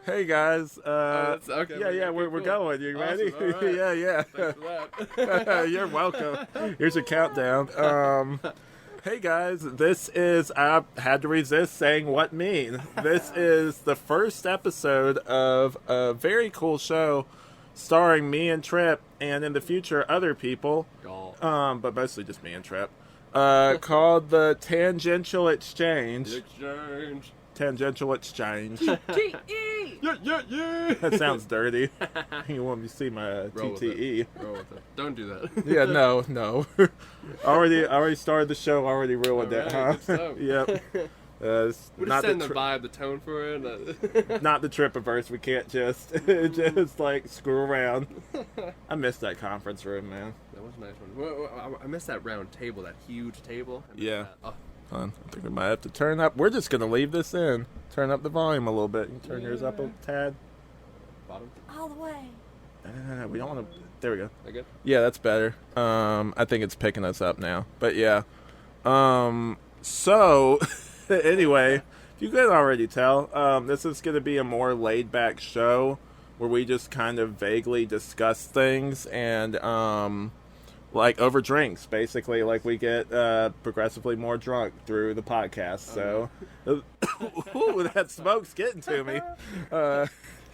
Hey guys. Okay, yeah, we're cool. going. You ready? Awesome. All right. Yeah. Thanks for that. You're welcome. Here's your countdown. Hey guys, this is, I had to resist saying what mean. This is the first episode of a very cool show starring me and Tripp, and in the future other people, but mostly just me and Tripp, called the Tangential Exchange. Tangential Exchange. T-E! Yeah. That sounds dirty. You want me to see my TTE? Roll with it. Don't do that. Yeah, no. already started the show, already ruined it, huh? Good stuff. Yep. We're just setting the vibe, the tone for it. Not the Trippiverse. We can't just like screw around. I missed that conference room, man. That was a nice one. I missed that round table, that huge table. Yeah. Fun. I think we might have to turn up. We're just gonna leave this in. Turn up the volume a little bit. You turn yours up a tad. Bottom. All the way. We don't want to. There we go. That good? Yeah, that's better. I think it's picking us up now. But yeah. So. Anyway, if you could already tell, this is going to be a more laid-back show where we just kind of vaguely discuss things and, like, over drinks, basically. Like, we get progressively more drunk through the podcast, so... Ooh, that smoke's getting to me.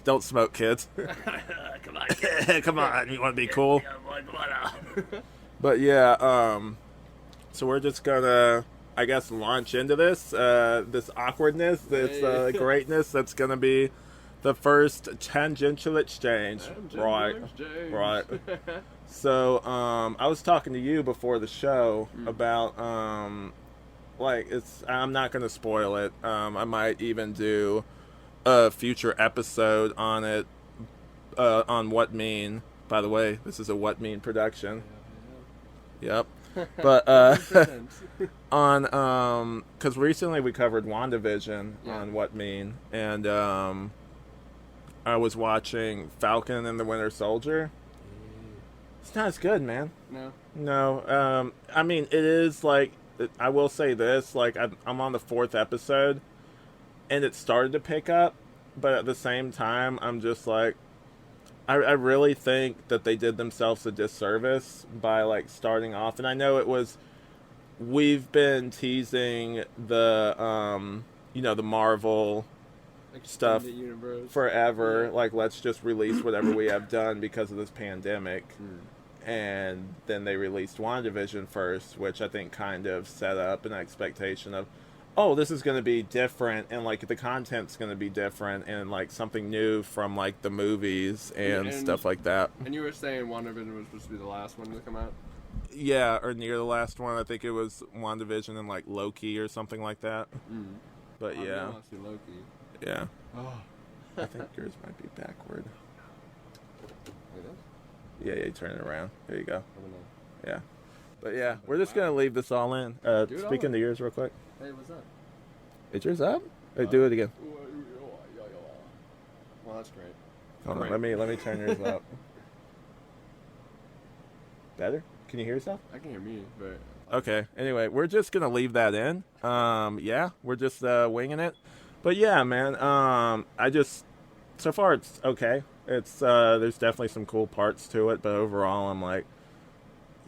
Don't smoke, kids. Come on, kids. Come on, you want to be cool? Yeah, boy, come on. But, yeah, so we're just going to... I guess launch into this awkwardness, this greatness that's going to be the first Tangential Exchange. Right. So, I was talking to you before the show about, I'm not going to spoil it. I might even do a future episode on it, on What Mean. By the way, this is a What Mean production. Yep. But on because recently we covered WandaVision on What Mean, and I was watching Falcon and the Winter Soldier. It's not as good, man. No. I mean, it is like, I will say this, like I'm on the 4th episode, and it started to pick up, but at the same time, I'm just like, I really think that they did themselves a disservice by, like, starting off. And I know we've been teasing the, the Marvel stuff forever. Yeah. Like, let's just release whatever we have done because of this pandemic. And then they released WandaVision first, which I think kind of set up an expectation of, oh, this is going to be different, and, like, the content's going to be different, and, like, something new from, like, the movies and stuff like that. And you were saying WandaVision was supposed to be the last one to come out? Yeah, or near the last one. I think it was WandaVision and, like, Loki or something like that. But, yeah. I want to see Loki. Yeah. Oh. I think yours might be backward. Like this? Yeah, you turn it around. There you go. Yeah. But, yeah, we're just going to leave this all in. Speaking to yours real quick. Hey, what's up? Is yours up? Hey, do it again. Well, that's great. Hold on, let me turn yours up. Better? Can you hear yourself? I can hear me, but... Okay, anyway, we're just going to leave that in. Yeah, we're just winging it. But yeah, man, so far it's okay. It's, there's definitely some cool parts to it, but overall I'm like,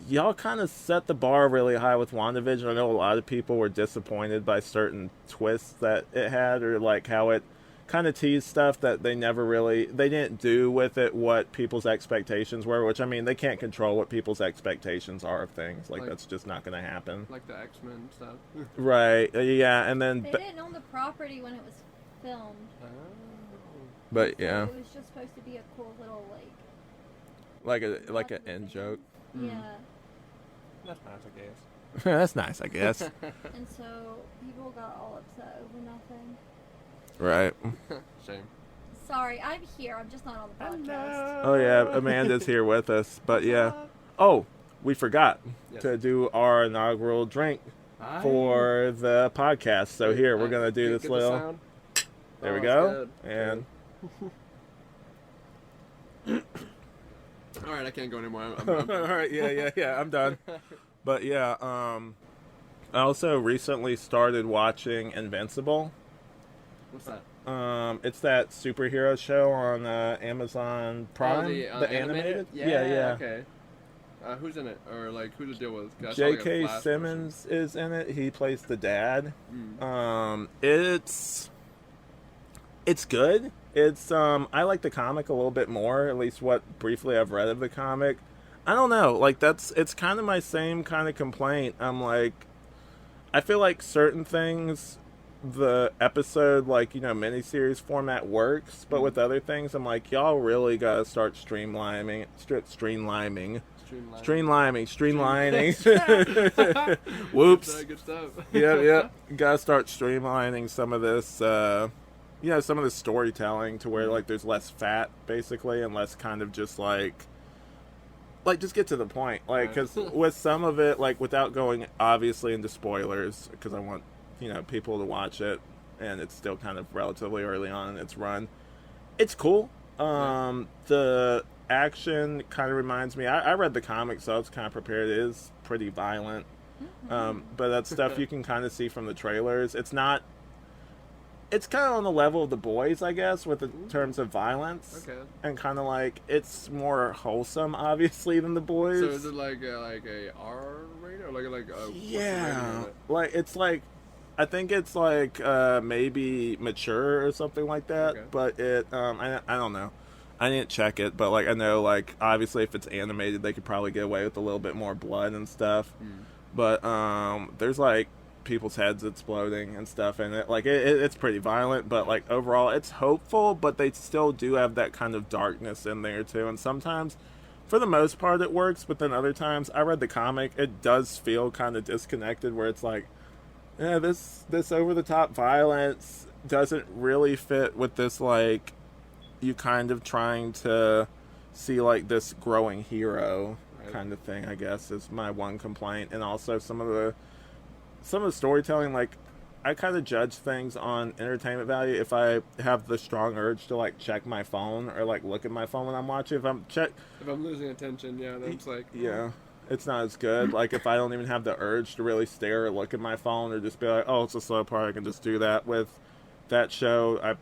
y'all kind of set the bar really high with WandaVision. I know a lot of people were disappointed by certain twists that it had, or like how it kind of teased stuff that they didn't do with it what people's expectations were, which, I mean, they can't control what people's expectations are of things. Like that's just not going to happen. Like the X-Men stuff. Right, yeah, and then... They didn't own the property when it was filmed. But, yeah. It was just supposed to be a cool little, like an end joke. Yeah. That's nice, I guess. That's nice, I guess. And so people got all upset over nothing. Right. Shame. Sorry, I'm here. I'm just not on the podcast. Oh, yeah, Amanda's here with us. But, yeah. Oh, we forgot to do our inaugural drink for the podcast. So, here, we're going to do this little... There we go. And... All right, I can't go anymore. All right, yeah, I'm done. But yeah, I also recently started watching Invincible. What's that? It's that superhero show on Amazon Prime. The animated? Yeah. Okay. Who's in it? Or, like, who's the deal with? J.K. Simmons is in it. He plays the dad. It's good. It's I like the comic a little bit more, at least what briefly I've read of the comic. I don't know, like it's kind of my same kind of complaint. I'm like, I feel like certain things, the episode, like, miniseries format works, but with other things, I'm like, y'all really gotta start streamlining. Whoops. Good stuff. Yeah. Gotta start streamlining some of this, some of the storytelling to where, like, there's less fat, basically, and less kind of just, like, just get to the point. Like, because with some of it, like, without going, obviously, into spoilers, because I want, people to watch it, and it's still kind of relatively early on in its run. It's cool. The action kind of reminds me, I read the comic, so I was kind of prepared. It is pretty violent. But that's stuff you can kind of see from the trailers. It's kind of on the level of The Boys, I guess, with the terms of violence. Okay. And kind of like, it's more wholesome, obviously, than The Boys. So is it like a R rating? Or like a... Yeah. Like, it's like, I think it's like maybe mature or something like that. Okay. But it, I don't know. I didn't check it, but like I know, like, obviously if it's animated, they could probably get away with a little bit more blood and stuff. But there's like people's heads exploding and stuff, and it's pretty violent. But like overall, it's hopeful, but they still do have that kind of darkness in there too. And sometimes, for the most part, it works. But then other times, I read the comic, it does feel kind of disconnected, where it's like, yeah, this over the top violence doesn't really fit with this, like, you kind of trying to see like this growing hero kind of thing, I guess, is my one complaint. And also some of the storytelling, like, I kind of judge things on entertainment value if I have the strong urge to like check my phone or like look at my phone when I'm watching. If I'm losing attention, that's like, it's not as good. Like, if I don't even have the urge to really stare or look at my phone, or just be like, oh, it's a slow part, I can just do that. With that show, I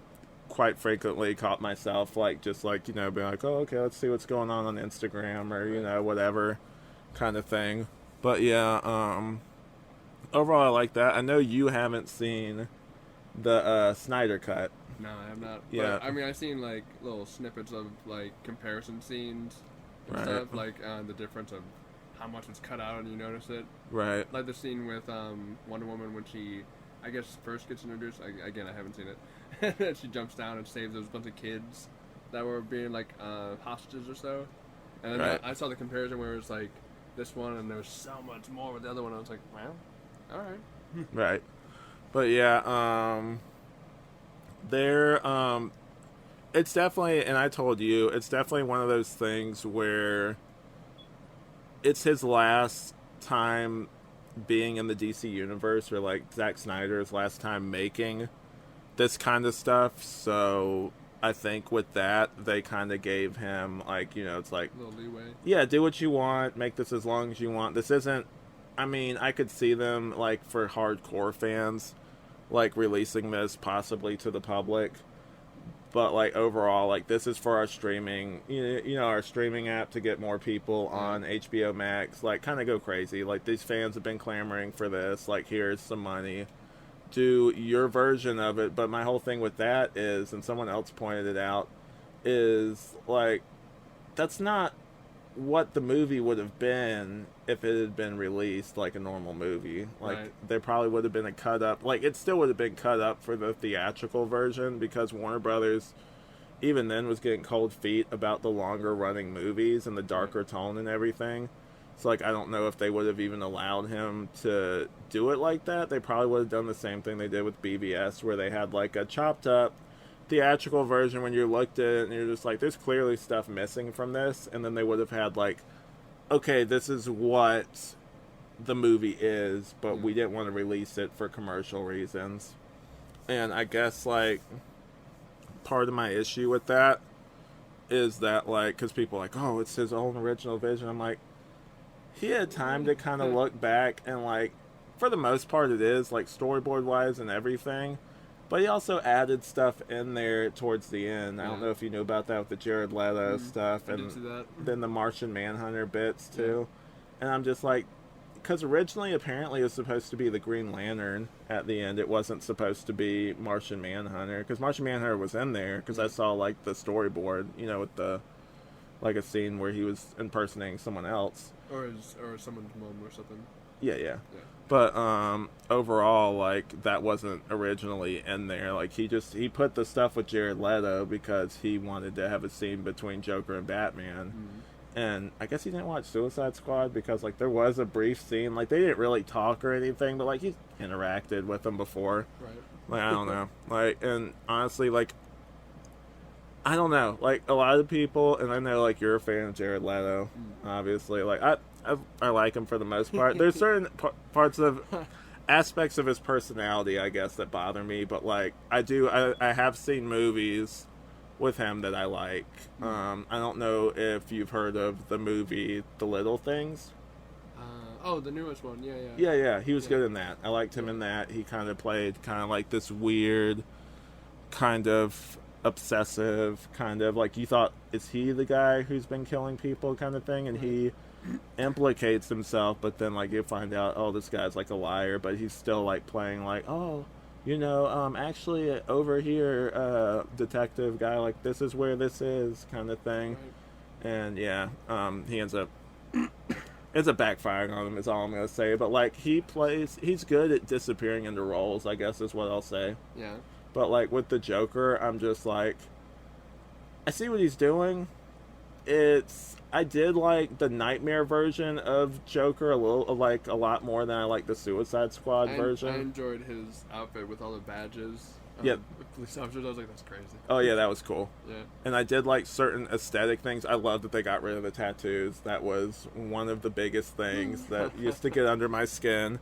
quite frequently caught myself like just like, being like, oh, okay, let's see what's going on Instagram, or whatever kind of thing. But overall I like that. I know you haven't seen the Snyder cut. No, I have not. Yeah, but, I mean, I've seen like little snippets of like comparison scenes and stuff, like the difference of how much was cut out, and you notice it. Right. Like the scene with Wonder Woman when she, I guess, first gets introduced. Again, I haven't seen it. She jumps down and saves those bunch of kids that were being like hostages or so. And then I saw the comparison where it was like this one, and there was so much more with the other one. I was like, well, all right. Right. But yeah, it's definitely, and I told you, it's definitely one of those things where it's his last time being in the DC universe, or like Zack Snyder's last time making this kind of stuff. So I think with that, they kind of gave him, like, it's like, a little leeway. Yeah, do what you want, make this as long as you want. This isn't, I mean, I could see them, like, for hardcore fans, like, releasing this possibly to the public. But, like, overall, like, this is for our streaming, our streaming app to get more people on HBO Max. Like, kind of go crazy. Like, these fans have been clamoring for this. Like, here's some money. Do your version of it. But my whole thing with that is, and someone else pointed it out, is, like, that's not what the movie would have been if it had been released like a normal movie. Like, there probably would have been a cut up. Like, it still would have been cut up for the theatrical version, because Warner Brothers, even then, was getting cold feet about the longer running movies and the darker tone and everything. So, like, I don't know if they would have even allowed him to do it like that. They probably would have done the same thing they did with BVS, where they had, like, a chopped up theatrical version when you looked at it and you're just like, there's clearly stuff missing from this. And then they would have had, like, okay, this is what the movie is, but we didn't want to release it for commercial reasons. And I guess, like, part of my issue with that is that, like, because people are like, oh, it's his own original vision. I'm like, he had time to kind of look back, and, like, for the most part it is, like, storyboard wise and everything, But he also added stuff in there towards the end. I don't Yeah. know if you knew about that with the Jared Leto stuff, I and did see that. then the Martian Manhunter bits too. And I'm just like, because originally apparently it was supposed to be the Green Lantern at the end. It wasn't supposed to be Martian Manhunter, because Martian Manhunter was in there because I saw like the storyboard, with the like a scene where he was impersonating someone else. Or someone's mom or something. Yeah. Yeah. But overall, like, that wasn't originally in there. Like, he put the stuff with Jared Leto because he wanted to have a scene between Joker and Batman. And I guess he didn't watch Suicide Squad because, like, there was a brief scene. Like, they didn't really talk or anything, but, like, he's interacted with them before. Right. Like, I don't know. Like, and honestly, like, I don't know. Like, a lot of people, and I know, like, you're a fan of Jared Leto, obviously. Like, I like him for the most part. There's certain parts of aspects of his personality, I guess, that bother me. But like, I have seen movies with him that I like. I don't know if you've heard of the movie The Little Things. The newest one. Yeah. Yeah. He was good in that. I liked him in that. He kind of played kind of like this weird, kind of obsessive, kind of like you thought, is he the guy who's been killing people, kind of thing, and he implicates himself, but then like you find out, oh, this guy's like a liar, but he's still like playing like, oh, actually over here, detective guy, like this is where this is, kind of thing. Right. And yeah, he ends up backfiring on him is all I'm gonna say. But like he's good at disappearing into roles, I guess is what I'll say. Yeah. But like with the Joker, I'm just like, I see what he's doing. I did like the Nightmare version of Joker a lot more than I like the Suicide Squad version. I enjoyed his outfit with all the badges. Yep. The police officers, I was like, that's crazy. Oh yeah, that was cool. Yeah. And I did like certain aesthetic things. I love that they got rid of the tattoos. That was one of the biggest things that used to get under my skin.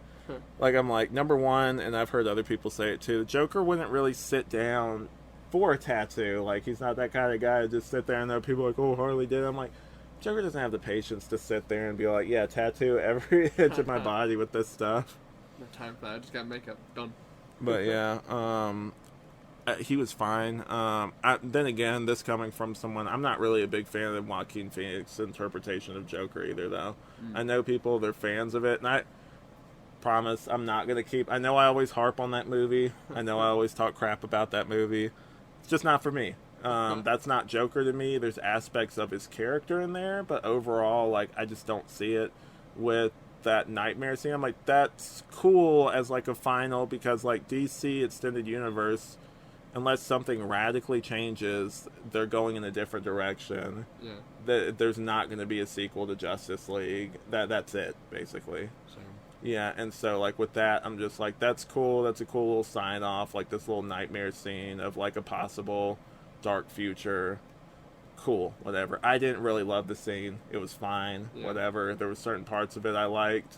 Like, I'm like, number one, and I've heard other people say it too, the Joker wouldn't really sit down for a tattoo. Like, he's not that kind of guy to just sit there and know people are like, oh, Harley did. I'm like, Joker doesn't have the patience to sit there and be like, yeah, tattoo every inch of my body with this stuff. No time for that. I just got makeup done. But yeah, he was fine. Then again, this coming from someone, I'm not really a big fan of Joaquin Phoenix's interpretation of Joker either, though. I know people, they're fans of it, and I promise I'm not going to I know I always harp on that movie. I know I always talk crap about that movie. It's just not for me. That's not Joker to me. There's aspects of his character in there, but overall, like, I just don't see it with that nightmare scene. I'm like, that's cool as like a final, because like DC Extended Universe, unless something radically changes, they're going in a different direction. Yeah. There's not going to be a sequel to Justice League. That's it, basically. So. Yeah, and so, like, with that, I'm just like, that's cool. That's a cool little sign-off, like this little nightmare scene of, like, a possible dark future. Cool, whatever. I didn't really love the scene. It was fine, whatever. There were certain parts of it I liked,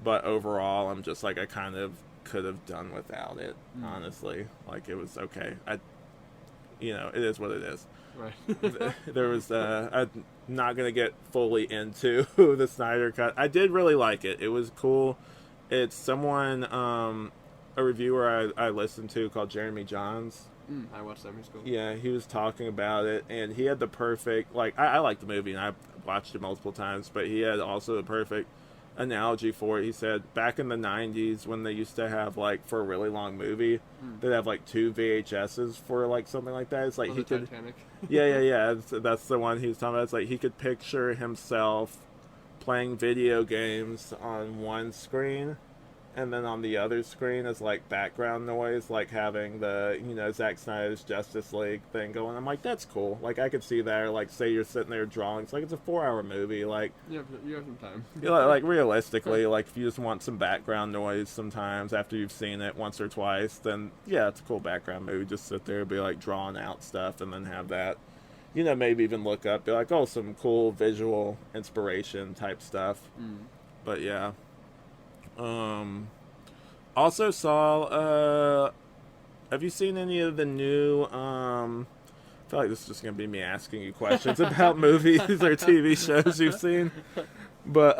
but overall, I'm just like, I kind of could have done without it, honestly. Like, it was okay. It is what it is. Right. There was, I'm not going to get fully into the Snyder Cut. I did really like it. It was cool. It's someone, a reviewer I listened to called Jeremy Johns. I watched that. He's cool. Yeah, he was talking about it, and he had the perfect, like, I like the movie, and I've watched it multiple times, but he had also the perfect analogy for it. He said back in the 90s when they used to have, like, for a really long movie, they'd have like 2 VHSs for like something like that. It's like he could Titanic. yeah that's the one he was talking about. It's like he could picture himself playing video games on one screen, and then on the other screen is like background noise, like having the, Zack Snyder's Justice League thing going. I'm like, that's cool. Like, I could see that. Or like, say you're sitting there drawing. It's like, it's a 4-hour movie. Like, you have some time. Like, realistically, like, if you just want some background noise sometimes after you've seen it once or twice, then yeah, it's a cool background movie. Just sit there and be like drawing out stuff, and then have that, maybe even look up, be like, oh, some cool visual inspiration type stuff. But yeah. Also saw, have you seen any of the new, I feel like this is just going to be me asking you questions about movies or TV shows you've seen. But,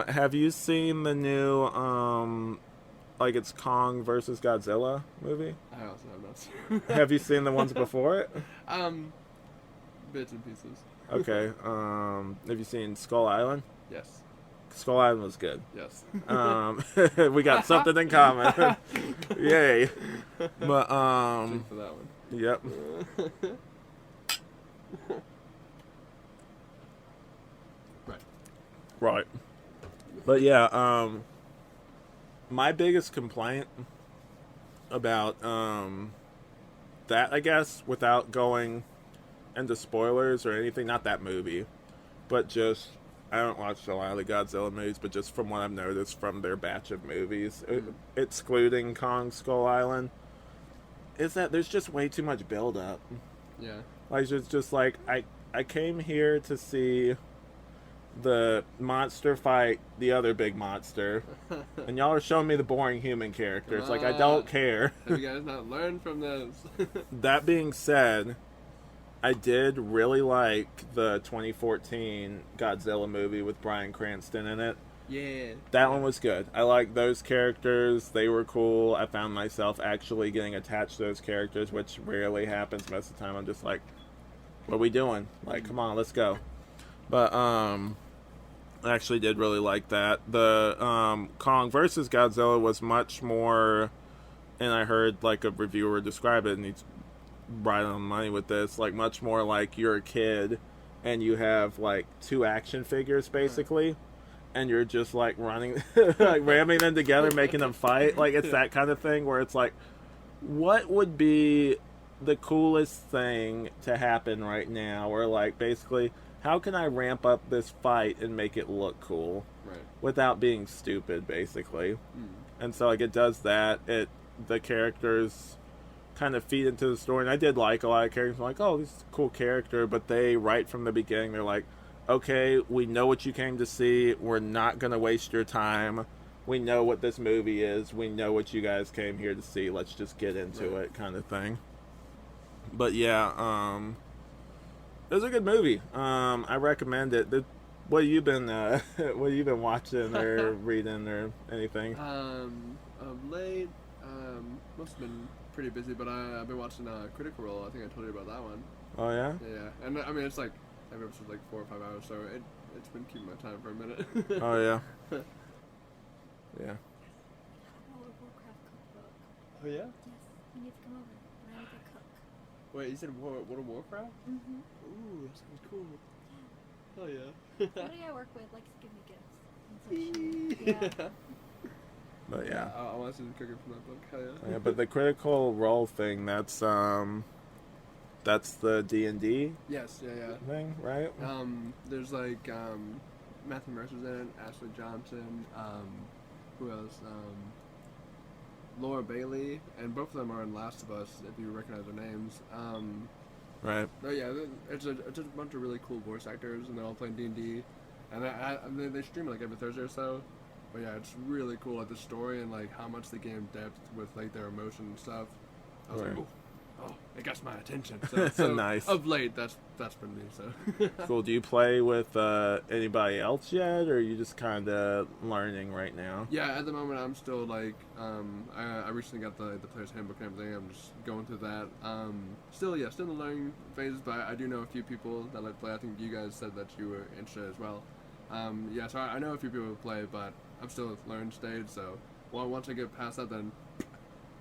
have you seen the new, like it's Kong versus Godzilla movie. I also have not seen. Have you seen the ones before it? Bits and pieces. Okay. Have you seen Skull Island? Yes. Skull Island was good. Yes. We got something in common. Yay. But Check for that one. Yep. Right. But yeah, my biggest complaint about that, I guess, without going into spoilers or anything, not that movie, but just, I don't watch a lot of the Godzilla movies, but just from what I've noticed from their batch of movies, excluding Kong Skull Island, is that there's just way too much build-up. Yeah. Like, it's just like, I came here to see the monster fight the other big monster, and y'all are showing me the boring human characters. Like, I don't care. Have you guys not learned from this? That being said, I did really like the 2014 Godzilla movie with Bryan Cranston in it. Yeah. That one was good. I like those characters. They were cool. I found myself actually getting attached to those characters, which rarely happens. Most of the time I'm just like, what are we doing? Like, come on, let's go. But, I actually did really like that. The Kong versus Godzilla was much more, and I heard like a reviewer describe it, and he's right on the money with this, like much more like you're a kid and you have like two action figures basically, and you're just like running, like ramming them together, making them fight. Like it's that kind of thing where it's like, what would be the coolest thing to happen right now? Or like basically, how can I ramp up this fight and make it look cool without being stupid, basically? And so like it does that. The characters kind of feed into the story, and I did like a lot of characters. I'm like, oh, this is a cool character, but they right from the beginning they're like, okay, we know what you came to see. We're not gonna waste your time. We know what this movie is. We know what you guys came here to see. Let's just get into it, kind of thing. But yeah, it was a good movie. I recommend it. What have you been watching or reading or anything? Of late, must have been pretty busy, but I've been watching Critical Role. I think I told you about that one. Oh yeah. Yeah, and I mean it's like every episode's like 4 or 5 hours, so it's been keeping my time for a minute. Oh yeah. Yeah. World of Warcraft cookbook. Oh yeah. Yes, you need to come over. I need to cook. Wait, you said World of Warcraft? Mm-hmm. Ooh, that sounds cool. Oh yeah. Somebody I work with likes to give me gifts. And so yeah. But yeah. I want to see the cooking from that book. Hell yeah. Yeah, but the Critical Role thing, that's the D&D Yes, yeah. thing, right? There's like Matthew Mercer's in it, Ashley Johnson, who else? Laura Bailey, and both of them are in Last of Us, if you recognize their names. Right. But yeah, it's a bunch of really cool voice actors, and they're all playing D&D, and they stream it like every Thursday or so. But yeah, it's really cool, like the story and like how much they gave depth with like their emotion and stuff. I was like, oh, it got my attention. So Nice. Of late, that's been me. So Cool. Do you play with anybody else yet, or are you just kind of learning right now? Yeah, at the moment I'm still like I recently got the player's handbook and everything. I'm just going through that. Still in the learning phase, but I do know a few people that like play. I think you guys said that you were interested as well. Yeah, so I know a few people who play, but I'm still at the learning stage. So once I get past that, then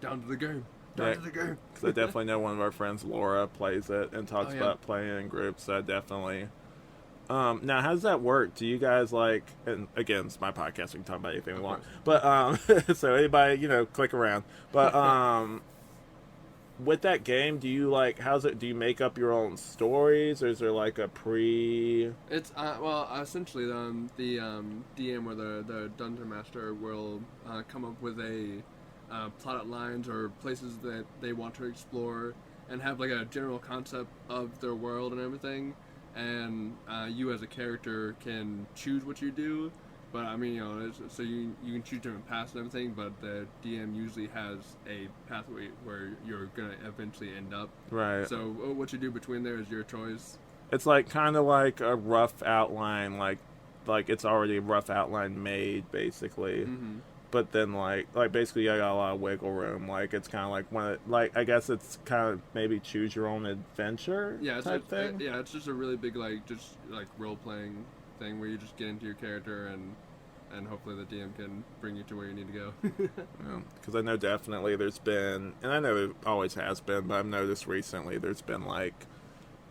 down to the game. Down to the game. Because I definitely know one of our friends, Laura, plays it and talks about playing in groups. So I definitely. Now, how does that work? Do you guys like? And again, it's my podcast. We can talk about anything we want. But so anybody, click around. But with that game, do you like? How's it? Do you make up your own stories, or is there like a pre? It's essentially the DM or the dungeon master will come up with a plot outlines or places that they want to explore, and have like a general concept of their world and everything. And you as a character can choose what you do. But I mean, so you can choose different paths and everything, but the DM usually has a pathway where you're gonna eventually end up. Right. So what you do between there is your choice. It's like kind of like a rough outline, like it's already a rough outline made, basically. Mm-hmm. but then like basically I got a lot of wiggle room. Like it's kind of like I guess it's kind of maybe choose your own adventure type thing. It's just a really big just role playing thing where you just get into your character and hopefully the DM can bring you to where you need to go. Because I know definitely there's been, and I know it always has been, but I've noticed recently there's been like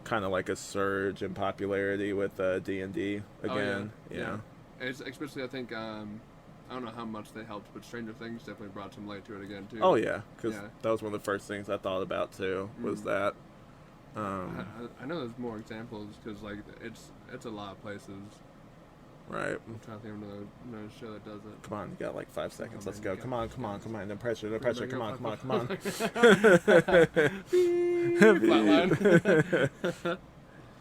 kind of like a surge in popularity with D&D again. Yeah. Especially I think I don't know how much they helped, but Stranger Things definitely brought some light to it again too. Oh yeah, because that was one of the first things I thought about too. Was that. I know there's more examples because like it's a lot of places. Right. I'm trying to think of another show that does it. Come on, you got like 5 seconds. Let's go. Come on. No pressure. Come on. Flatline.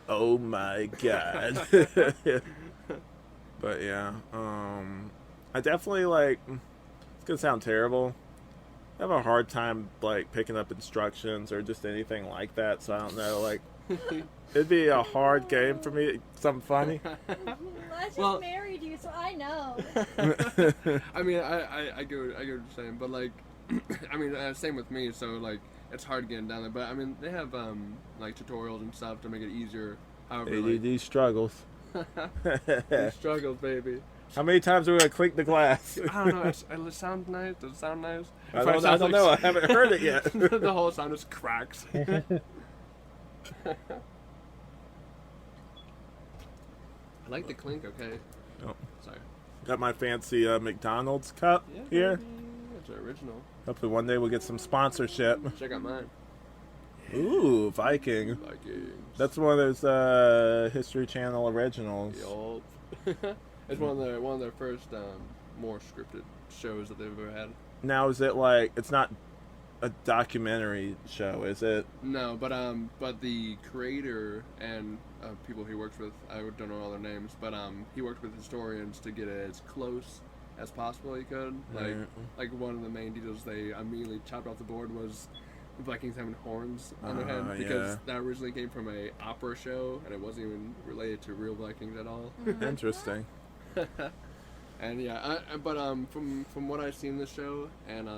Oh my god. But yeah, I definitely like. It's gonna sound terrible. I have a hard time like picking up instructions or just anything like that. So I don't know. Like, it'd be a hard game for me. Something funny. I just married you, so I know. I mean, I get what you're saying, but like, I mean, same with me. So like, it's hard getting down there. But I mean, they have like tutorials and stuff to make it easier. However, ADD struggles. Struggles, baby. How many times are we gonna clink the glass? I don't know. It sounds nice. Does it sound nice? I don't know. I haven't heard it yet. The whole sound just cracks. I like the clink. Okay. Oh, sorry. Got my fancy McDonald's cup here. It's original. Hopefully one day we'll get some sponsorship. Check out mine. Ooh, Vikings. That's one of those History Channel originals. Yup. It's one of their first more scripted shows that they've ever had. Now is it like it's not a documentary show, is it? No, but the creator and people he works with, I don't know all their names, but he worked with historians to get it as close as possible he could. Like one of the main details they immediately chopped off the board was the Vikings having horns on their head because that originally came from a opera show and it wasn't even related to real Vikings at all. Interesting. And but from what I've seen in the show, and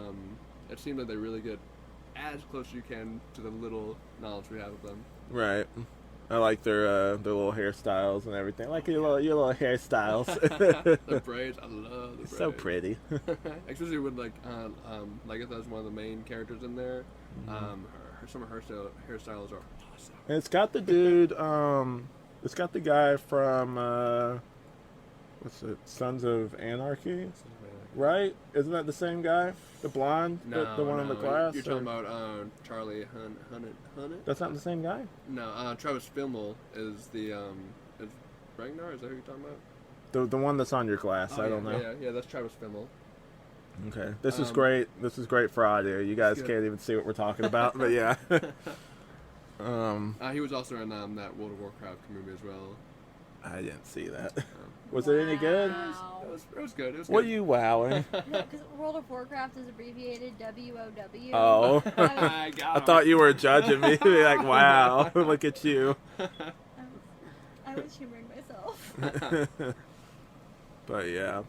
it seemed like they really get as close as you can to the little knowledge we have of them. Right. I like their little hairstyles and everything. I like your little hairstyles. The braids, I love the braids. So pretty. Especially with like Lagatha's one of the main characters in there. Some of her hairstyles are awesome. And it's got the dude. It's got the guy from what's it? Sons of Anarchy. Right? Isn't that the same guy? The blonde? No, the one in the glass? You're talking about Charlie Hunnit? That's not the same guy? No, Travis Fimmel is the, is Ragnar? Is that who you're talking about? The one that's on your glass. I don't know. Yeah, that's Travis Fimmel. Okay. This is great. This is great for audio. You guys can't even see what we're talking about, but yeah. He was also in that World of Warcraft movie as well. I didn't see that. Was it any good? It was good. What are you wowing? No, because World of Warcraft is abbreviated WOW. Oh. I thought you were judging me. Like, wow, look at you. I was humoring myself. But yeah.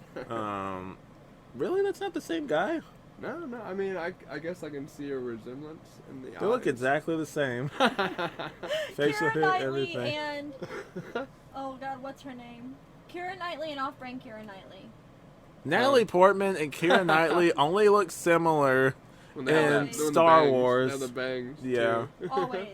Really? That's not the same guy? No. I mean, I guess I can see a resemblance in the eyes. They look exactly the same. Facial hair, everything. And oh god, what's her name? Keira Knightley and off-brand Keira Knightley. Natalie Portman and Keira Knightley only look similar in Star Wars. They have the bangs. Yeah. Always.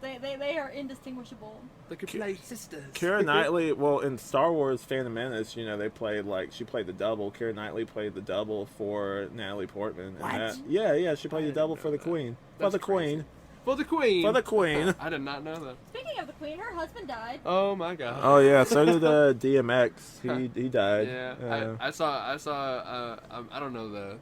They are indistinguishable. They could play sisters. Keira Knightley, well, in Star Wars Phantom Menace, they played, she played the double. Keira Knightley played the double for Natalie Portman. What? Yeah, she played the double for the Queen. For the Queen. For the Queen. For the Queen. I did not know that. Speaking of the Queen, her husband died. Oh my god. Oh yeah, so did DMX. He died. Yeah. I saw. I don't know the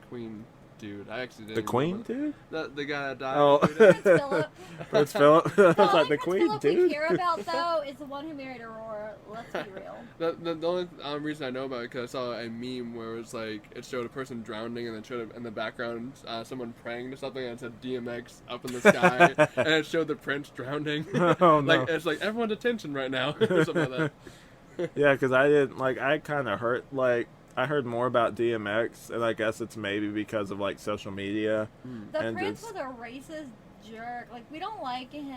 Queen dude. I actually didn't. The Queen dude? The guy that died. Oh. Prince Philip. Prince Philip. I was like, the Queen Philip dude. we care about though is the one who married Aurora. Let's be real. The only reason I know about it because I saw a meme where it was it showed a person drowning and then showed in the background someone praying to something and it said DMX up in the sky and it showed the prince drowning. Oh no! It's everyone's attention right now or something like that. Yeah, because I didn't I kind of heard I heard more about DMX, and I guess it's maybe because of like social media. The and Prince it's- was a racist jerk. Like, we don't like him.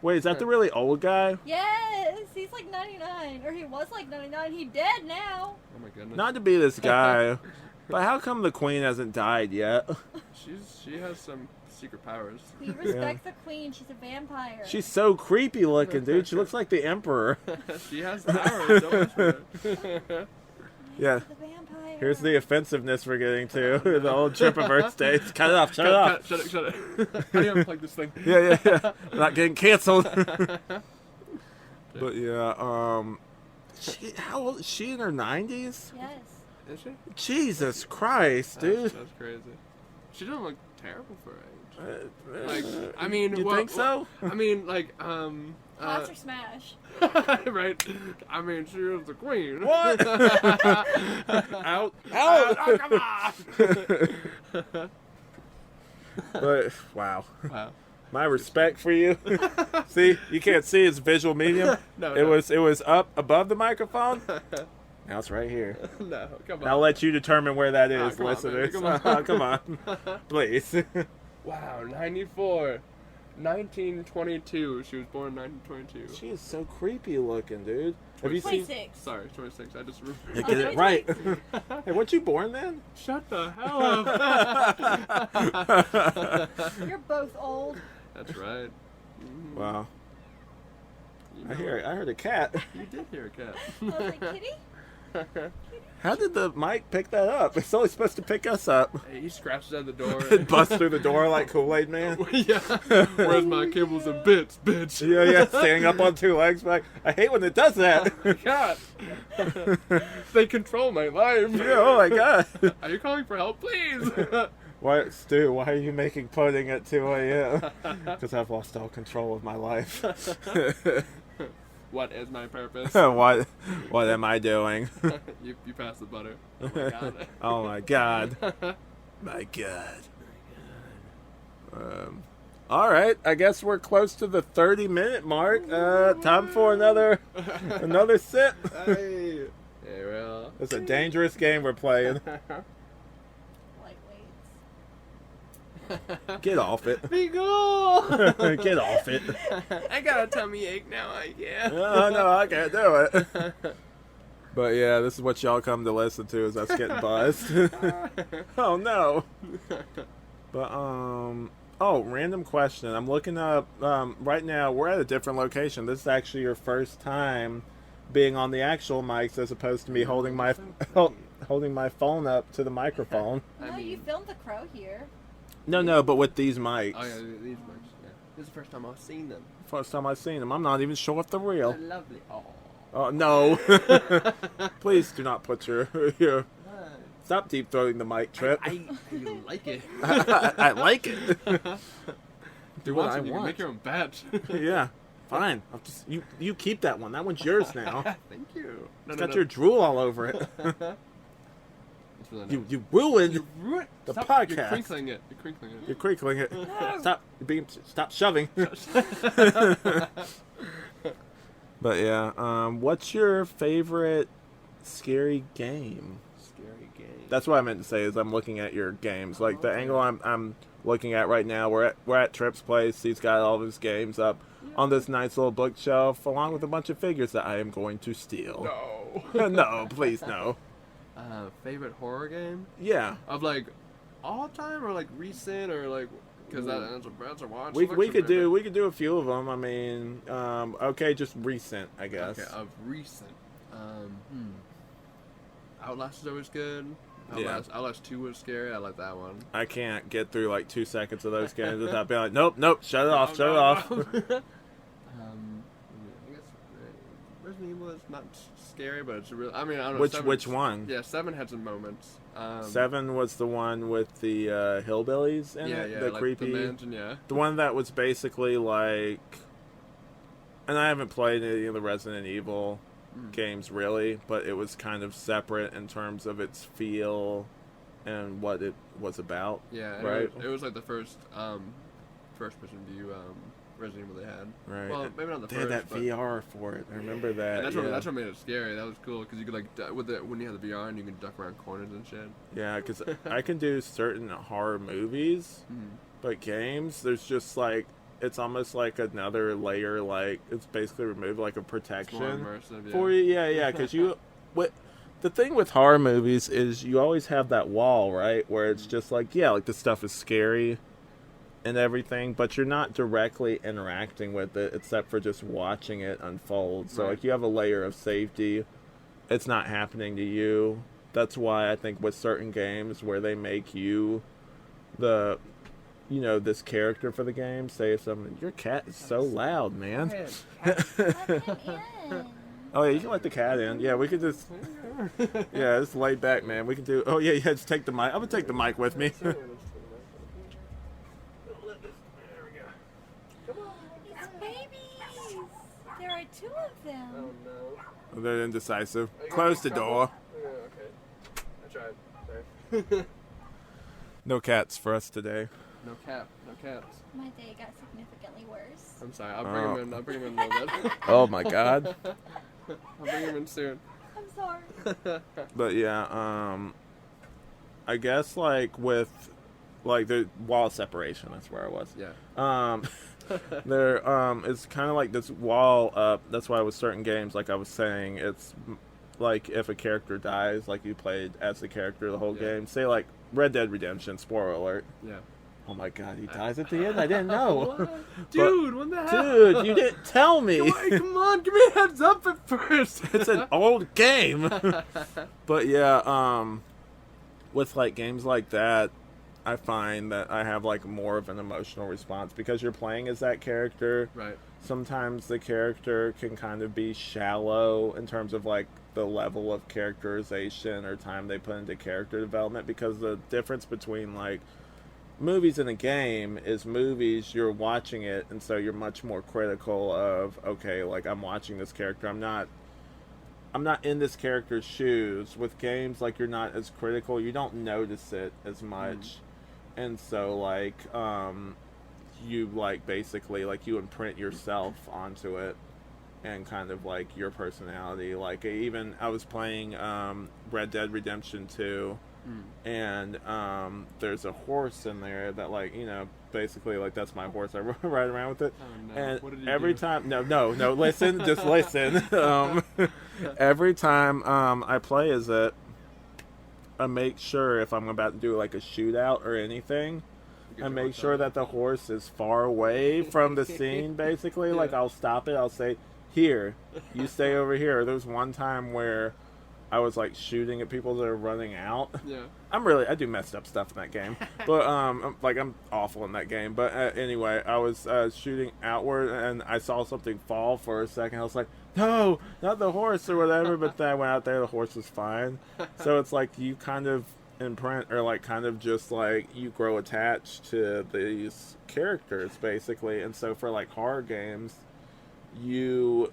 Wait, is that the really old guy? Yes, he's like 99, or he was like 99. He dead now. Oh my goodness. Not to be this guy, but how come the queen hasn't died yet? She has some secret powers. We respect the queen. She's a vampire. She's so creepy looking, dude. She looks like the emperor. She has powers. Don't listen to her. Yeah. the vampire. Here's the offensiveness we're getting to. The old Tripp of Earth states. Cut it off. Shut it off. Shut it. How do you unplug this thing? Yeah. Not getting canceled. But yeah, how old is she? In her 90s? Yes. Is she? Jesus Christ, dude. That's crazy. She doesn't look terrible for her age. Like, I mean, you think so? I mean, like, Class or smash. right. I mean, she was the queen. What? Out. Oh, come on. But wow, Wow. my respect for you. See, you can't see it's visual medium. No, It was up above the microphone. Now it's right here. No, come on. I'll let you determine where that is, come on, listeners. baby, come on. Oh, come on, please. Wow, 94. 1922. She was born in 1922. She is so creepy looking, dude. Have you seen? 26. Sorry, 26. I just Yeah, get it right. Hey, weren't you born then? Shut the hell up. You're both old. That's right. Mhm. Wow. You I know heard a cat. You did hear a cat. I was like, Kitty? How did the mic pick that up? It's only supposed to pick us up. Hey, he scratches at the door. It busts through the door like Kool-Aid Man. Yeah. Where's my cables and bits, bitch? Yeah, standing up on two legs. Like, I hate when it does that. God. They control my life. Yeah, oh my god. Are you calling for help, please? Why, Stu, why are you making pudding at 2 a.m.? Because I've lost all control of my life. What is my purpose? What am I doing? You passed the butter. Oh my god. Oh my god. My god. All right, I guess we're close to the 30-minute mark. Time for another sip. Hey. Hey, well. It's a dangerous game we're playing. Lightweights. Get off it. Be cool. Get off it. I got a tummy ache now, I guess. Oh, no, I can't do it. But yeah, this is what y'all come to listen to, is us getting buzzed. Oh, no. But, random question. I'm looking up, right now, we're at a different location. This is actually your first time being on the actual mics as opposed to me holding my phone up to the microphone. No, you filmed the crow here. No, but with these mics. Oh, yeah, these mics. Yeah. This is the first time I've seen them. First time I've seen them. I'm not even sure if they're real. They're lovely. Oh. Oh, no. Please do not put your stop deep throating the mic, Tripp. I like it. I like it. Do what I You can want. make your own batch. Yeah, fine. I'll just you keep that one. That one's yours now. Thank you. It's got your drool all over it. It's really nice. You ruined You ruined the Stop, podcast. You're crinkling it. You're crinkling it. You're crinkling it. No. Stop shoving. But yeah, what's your favorite scary game? Scary game. That's what I meant to say. Is I'm looking at your games. Like the angle I'm looking at right now. We're at Tripp's place. He's got all of his games up on this nice little bookshelf, along with a bunch of figures that I am going to steal. No. No, please no. Favorite horror game? Yeah, Of like all time or like recent or like because that's a watch. we selection could do right we could do a few of them. I mean, okay, just recent, I there. guess. Okay, of recent. Outlast is always good. Yeah. Outlast 2 was scary. I like that one. I can't get through like 2 seconds of those games without being like, nope, shut it off, shut it off. I guess Resident Evil is not scary, but it's real. I mean, I don't know. Which one? Yeah, 7 had some moments. 7 was the one with the hillbillies in Yeah, it, yeah, the like creepy, the mansion, yeah. the one that was basically like, and I haven't played any of the Resident Evil games really, but it was kind of separate in terms of its feel and what it was about. Yeah, right. It was like the first person view Resident Evil they had. Right. Well, maybe not the They first. had that but VR for it. I remember that. and that's what made it scary. That was cool because you could when you had the VR and you could duck around corners and shit. Yeah, because I can do certain horror movies, but games, there's just like, it's almost like another layer, like it's basically removed like a protection It's more immersive, for you. Yeah, because the thing with horror movies is you always have that wall, right, where it's just like, yeah, like the stuff is scary and everything, but you're not directly interacting with it except for just watching it unfold. So like you have a layer of safety. It's not happening to you. That's why I think with certain games where they make you this character for the game, say something, your cat is so loud, man. Let him in. Oh yeah, you can let the cat in. Yeah, we could just just lay back, man. We can do just take the mic. I'm gonna take the mic with me. It's babies. There are 2 of them. Oh no. They're indecisive. Close the door. Yeah, okay. I tried. Sorry. No cats for us today. No cats. My day got significantly worse. I'm sorry. I'll bring him in. I'll bring him in a little bit. Oh my god. I'll bring him in soon. I'm sorry. But yeah, I guess like with like the wall separation, that's where I was. Yeah. There it's kind of like this wall up. That's why with certain games, like I was saying, it's like if a character dies, like you played as the character the whole game. Say like Red Dead Redemption, spoiler alert. Yeah. Oh my god, he dies at the end? I didn't know. What? Dude, what the hell? Dude, you didn't tell me. Come on, give me a heads up at first. It's an old game. But yeah, with like games like that, I find that I have like more of an emotional response because you're playing as that character. Right. Sometimes the character can kind of be shallow in terms of like the level of characterization or time they put into character development, because the difference between like movies and a game is movies, you're watching it, and so you're much more critical of, okay, like I'm watching this character, I'm not in this character's shoes. With games, like you're not as critical, you don't notice it as much. And so like you like basically like you imprint yourself onto it and kind of like your personality. Like even I was playing Red Dead Redemption 2, and there's a horse in there that like, basically like that's my horse. I ride around with it. Oh, no. And what did you every do? time no listen, just listen. Every time I play as it, I make sure if I'm about to do like a shootout or anything, I make sure that the horse is far away from the scene, basically. Like I'll stop it, I'll say, here, you stay over here. There's one time where I was like shooting at people that are running out. Yeah. I do messed up stuff in that game, but I'm awful in that game. But anyway, I was shooting outward and I saw something fall for a second. I was like, no, not the horse or whatever. But then I went out there, the horse was fine. So it's like you kind of imprint, or like kind of just like you grow attached to these characters basically. And so for like horror games, you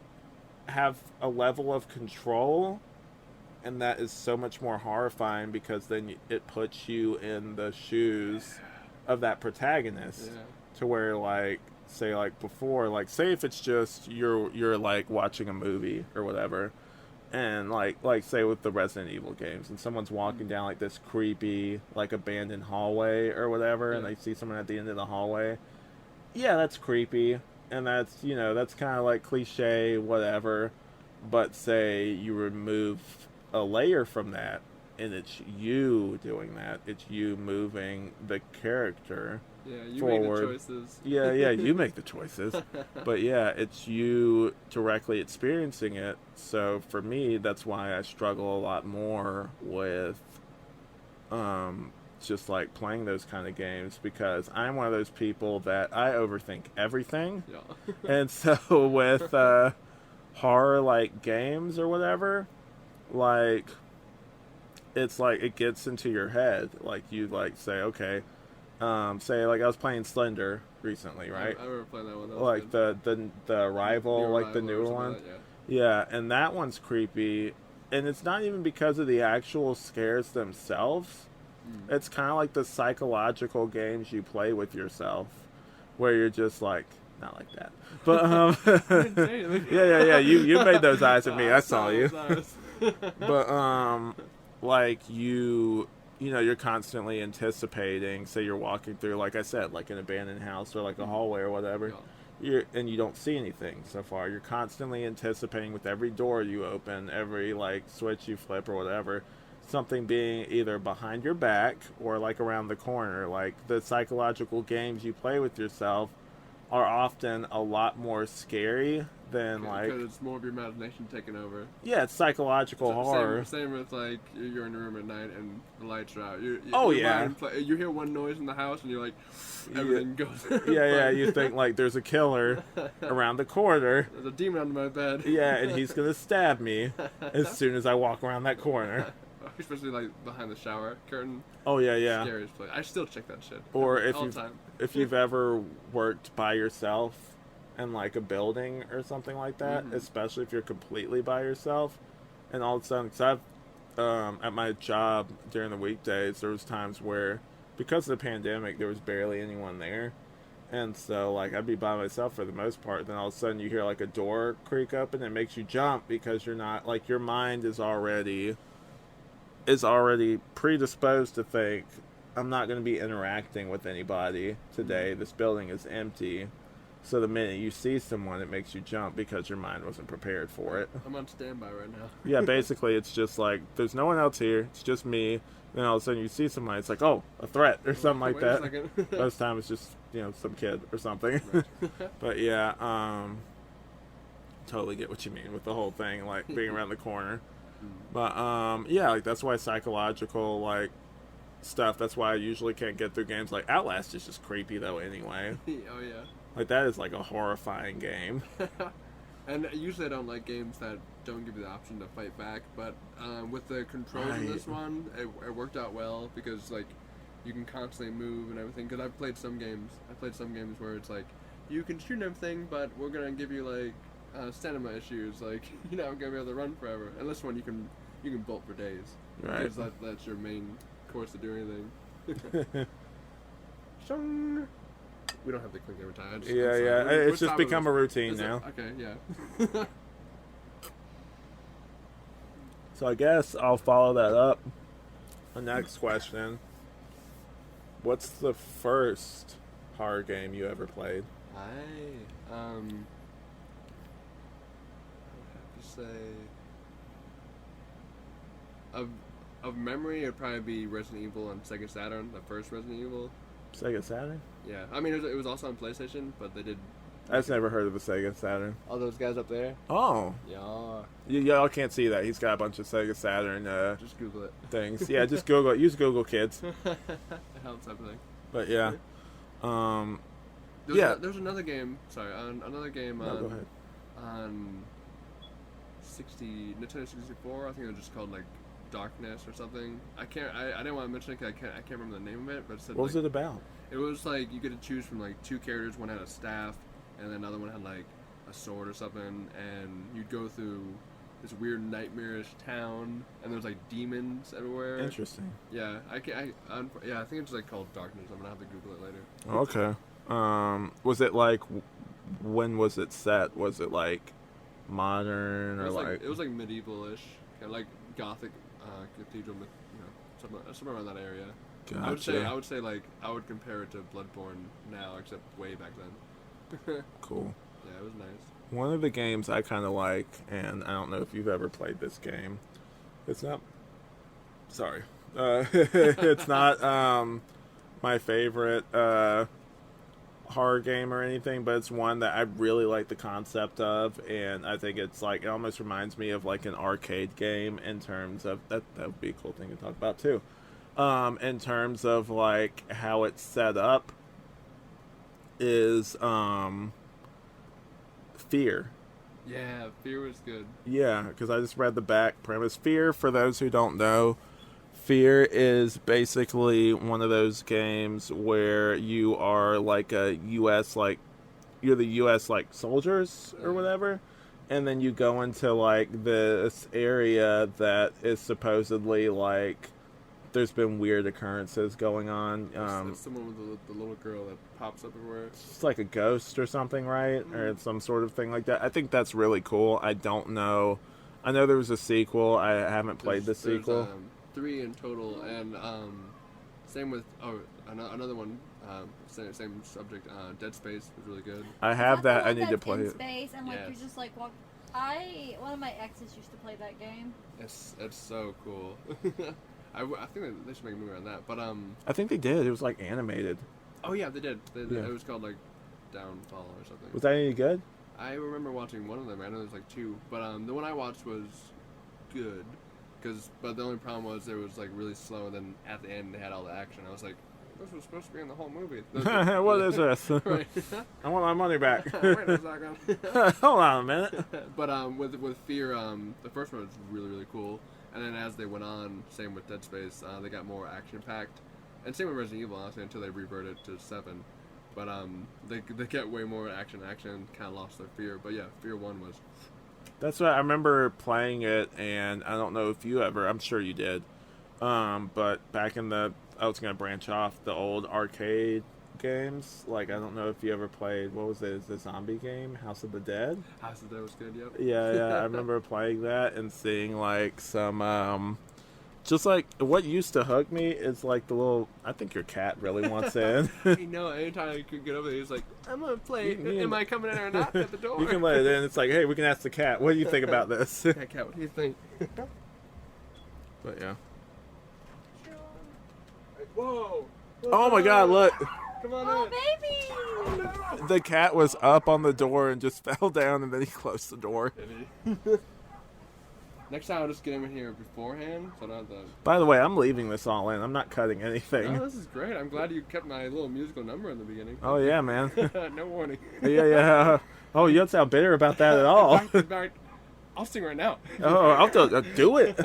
have a level of control. And that is so much more horrifying because then it puts you in the shoes of that protagonist, to where like, say like before, like say if it's just you're like watching a movie or whatever, and like say with the Resident Evil games, and someone's walking down like this creepy like abandoned hallway or whatever, and they see someone at the end of the hallway, that's creepy, and that's that's kind of like cliche whatever, but say you remove a layer from that, and it's you doing that. It's you moving the character forward. Make the choices. You make the choices. But it's you directly experiencing it. So for me, that's why I struggle a lot more with just like playing those kind of games, because I'm one of those people that I overthink everything. And so with horror like games or whatever, like it's like it gets into your head. Like you like say, okay, say like I was playing Slender recently, right? I remember playing that one. That like the Arrival, like the newer one. And that one's creepy, and it's not even because of the actual scares themselves. It's kind of like the psychological games you play with yourself, where you're just like, not like that. But yeah. You made those eyes at me. I saw you. But like you're constantly anticipating. Say you're walking through, like I said, like an abandoned house or like a hallway or whatever. And you don't see anything so far. You're constantly anticipating with every door you open, every like switch you flip or whatever, something being either behind your back or like around the corner. Like the psychological games you play with yourself are often a lot more scary than because it's more of your imagination taking over. Yeah, it's psychological horror. Same with like you're in your room at night and the lights are out. You hear one noise in the house and you're like, everything goes. Yeah. You think like there's a killer around the corner. There's a demon under my bed. Yeah, and he's gonna stab me as soon as I walk around that corner. Especially like behind the shower curtain. Oh yeah. Scariest place. I still check that shit. Or if you've ever worked by yourself in like a building or something like that, especially if you're completely by yourself, and all of a sudden, because I've at my job during the weekdays, there was times where because of the pandemic there was barely anyone there, and so like I'd be by myself for the most part. Then all of a sudden you hear like a door creak open and it makes you jump because you're not like your mind is already predisposed to think I'm not going to be interacting with anybody today. This building is empty. So the minute you see someone, it makes you jump because your mind wasn't prepared for it. I'm on standby right now. Yeah, basically it's just like, there's no one else here. It's just me. Then all of a sudden you see someone, it's like, oh, a threat or something like that. Most time it's just, some kid or something. Right. But yeah, totally get what you mean with the whole thing, like being around the corner. But yeah, like that's why psychological like stuff, that's why I usually can't get through games. Like Outlast is just creepy though anyway. Oh yeah. Like that is like a horrifying game. And usually I don't like games that don't give you the option to fight back, but with the controls in this one, it worked out well because like you can constantly move and everything. Because I've played some games where it's like you can shoot and everything, but we're gonna give you like stamina issues, like you're not gonna be able to run forever. And this one you can bolt for days, right? Because that's your main course to do anything. Shung. We don't have to click every time. It's just become a routine now. Okay, yeah. So I guess I'll follow that up. The next question: what's the first horror game you ever played? I would have to say of memory, it'd probably be Resident Evil on Sega Saturn, the first Resident Evil. Sega Saturn? Yeah, I mean it was also on PlayStation, but they did. I've just never heard of a Sega Saturn. All those guys up there. Oh. Yeah. Y'all can't see that. He's got a bunch of Sega Saturn. Just Google it. Things. Yeah, just Google it. Use Google, kids. It helps everything. But yeah. There's another game. Sorry, another game on. No, go ahead. On Nintendo 64. I think it was just called like Darkness or something. I didn't want to mention it because I can't remember the name of it, but it said, what was it about? It was like you get to choose from like two characters. One had a staff, and then another one had like a sword or something. And you'd go through this weird nightmarish town, and there's like demons everywhere. Interesting. Yeah, I think it's like called Darkness. I'm gonna have to Google it later. Okay. Was it like? When was it set? Was it like modern or like? It was like medieval-ish, kind of like Gothic. Cathedral, somewhere around that area. Gotcha. I would say like I would compare it to Bloodborne now, except way back then. Cool. Yeah, it was nice. One of the games I kind of like, and I don't know if you've ever played this game. It's not. Sorry, it's not my favorite horror game or anything, but it's one that I really like the concept of, and I think it's like it almost reminds me of like an arcade game in terms of that would be a cool thing to talk about too. In terms of like how it's set up is Fear. Yeah, Fear was good. Yeah, because I just read the back premise. Fear, for those who don't know, Fear is basically one of those games where you are like a U.S. like you're the U.S. like soldiers or whatever, and then you go into like this area that is supposedly like there's been weird occurrences going on. It's the one with the little girl that pops up everywhere. It's like a ghost or something, right? Or some sort of thing like that. I think that's really cool. I don't know. I know there was a sequel. I haven't played the sequel. There's 3 in total, and same with another one. Same subject. Dead Space was really good. I have that. I need to play in it. Space and like Yes. you're just like one of my exes used to play that game. It's so cool. I think they should make a movie on that. But I think they did. It was like animated. oh yeah, they did. Yeah. It was called like Downfall or something. Was that any good? I remember watching one of them. I know there's like 2, but the one I watched was good. But the only problem was it was like really slow, and then at the end they had all the action. I was like, this was supposed to be in the whole movie. What is this? Right. I want my money back. Wait a second. Hold on a minute. But with Fear, the first one was really, really cool. And then as they went on, same with Dead Space, they got more action packed. And same with Resident Evil, honestly, until they reverted to 7. But they get way more action, kind of lost their fear. But yeah, Fear 1 was. That's what I remember playing it, and I don't know if you ever. I'm sure you did. But back in I was gonna branch off the old arcade games. Like I don't know if you ever played. What was it? The zombie game, House of the Dead. House of the Dead was good. Yep. Yeah. I remember playing that and seeing like some. Just like what used to hook me is like the little. I think your cat really wants in. You know, anytime I could get over there, he's like, "I'm gonna play. Am I coming in or not?" At the door. You can let it in. It's like, hey, we can ask the cat. What do you think about this? Yeah, cat. What do you think? But yeah. Whoa! Oh my God! Look, Come on Oh, in. baby! the cat was up on the door and just fell down, and then he closed the door. Next time I'll just get him in here beforehand, so I don't have to. By the way, I'm leaving this all in. I'm not cutting anything. No, this is great. I'm glad you kept my little musical number in the beginning. Oh yeah, man. No warning. Yeah. Oh, you don't sound bitter about that at all. In fact, I'll sing right now. Oh, I'll do it.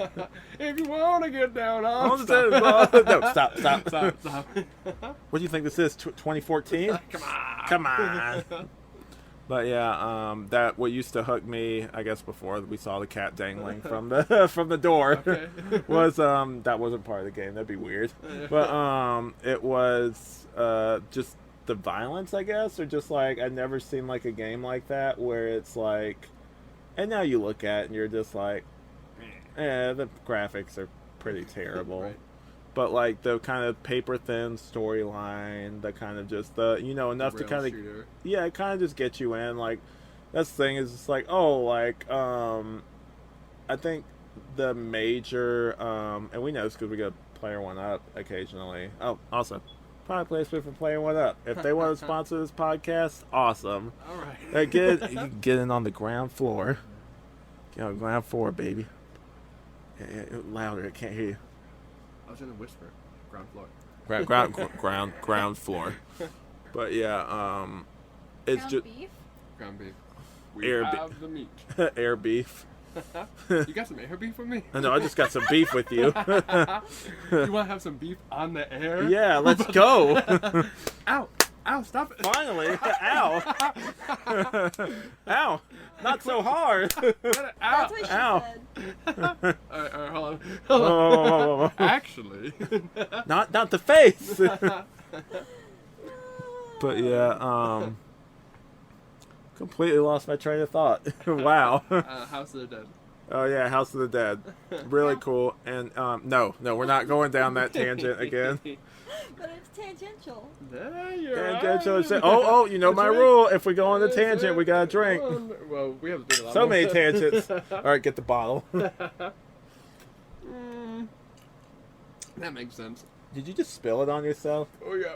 If you want to get down, I'll No, stop. Stop. What do you think this is? 2014? Come on. But yeah, that what used to hook me, I guess, before we saw the cat dangling from the door, Okay. was that wasn't part of the game. That'd be weird. But it was just the violence, I guess, or just like I'd never seen like a game like that where it's like, and now you look at it and you're just like, the graphics are pretty terrible. Right. But like the kind of paper thin storyline, the kind of just enough to kind of it kind of just get you in. Like that's the thing is it's like I think the major and we know this because we go Player One Up occasionally. Oh, also product placement for Player One Up. If they want to sponsor this podcast, awesome. All right. You can get in on the ground floor. Get on the ground floor, baby. Yeah, louder, I can't hear you. I was gonna whisper. Ground floor. Ground floor. But yeah, it's just Ground beef. We Air have the meat. air beef. You got some air beef with me? No, I just got some beef with you. You want to have some beef on the air? Yeah, let's go. Ow! Ow! Stop it! Finally, ow, ow, not so hard. That's what she Ow. said. All right, hold on. Oh, Actually, not the face. But yeah, completely lost my train of thought. Wow. House of the Dead. Oh yeah, House of the Dead, really cool. And no, we're not going down that tangent again. But it's tangential. Yeah, you're Tangential. right. Oh, you know my That's right. rule. If we go on the That's tangent, right. we gotta drink. Well, we have to do a lot So more. many tangents. All right, get the bottle. That makes sense. Did you just spill it on yourself? Oh yeah.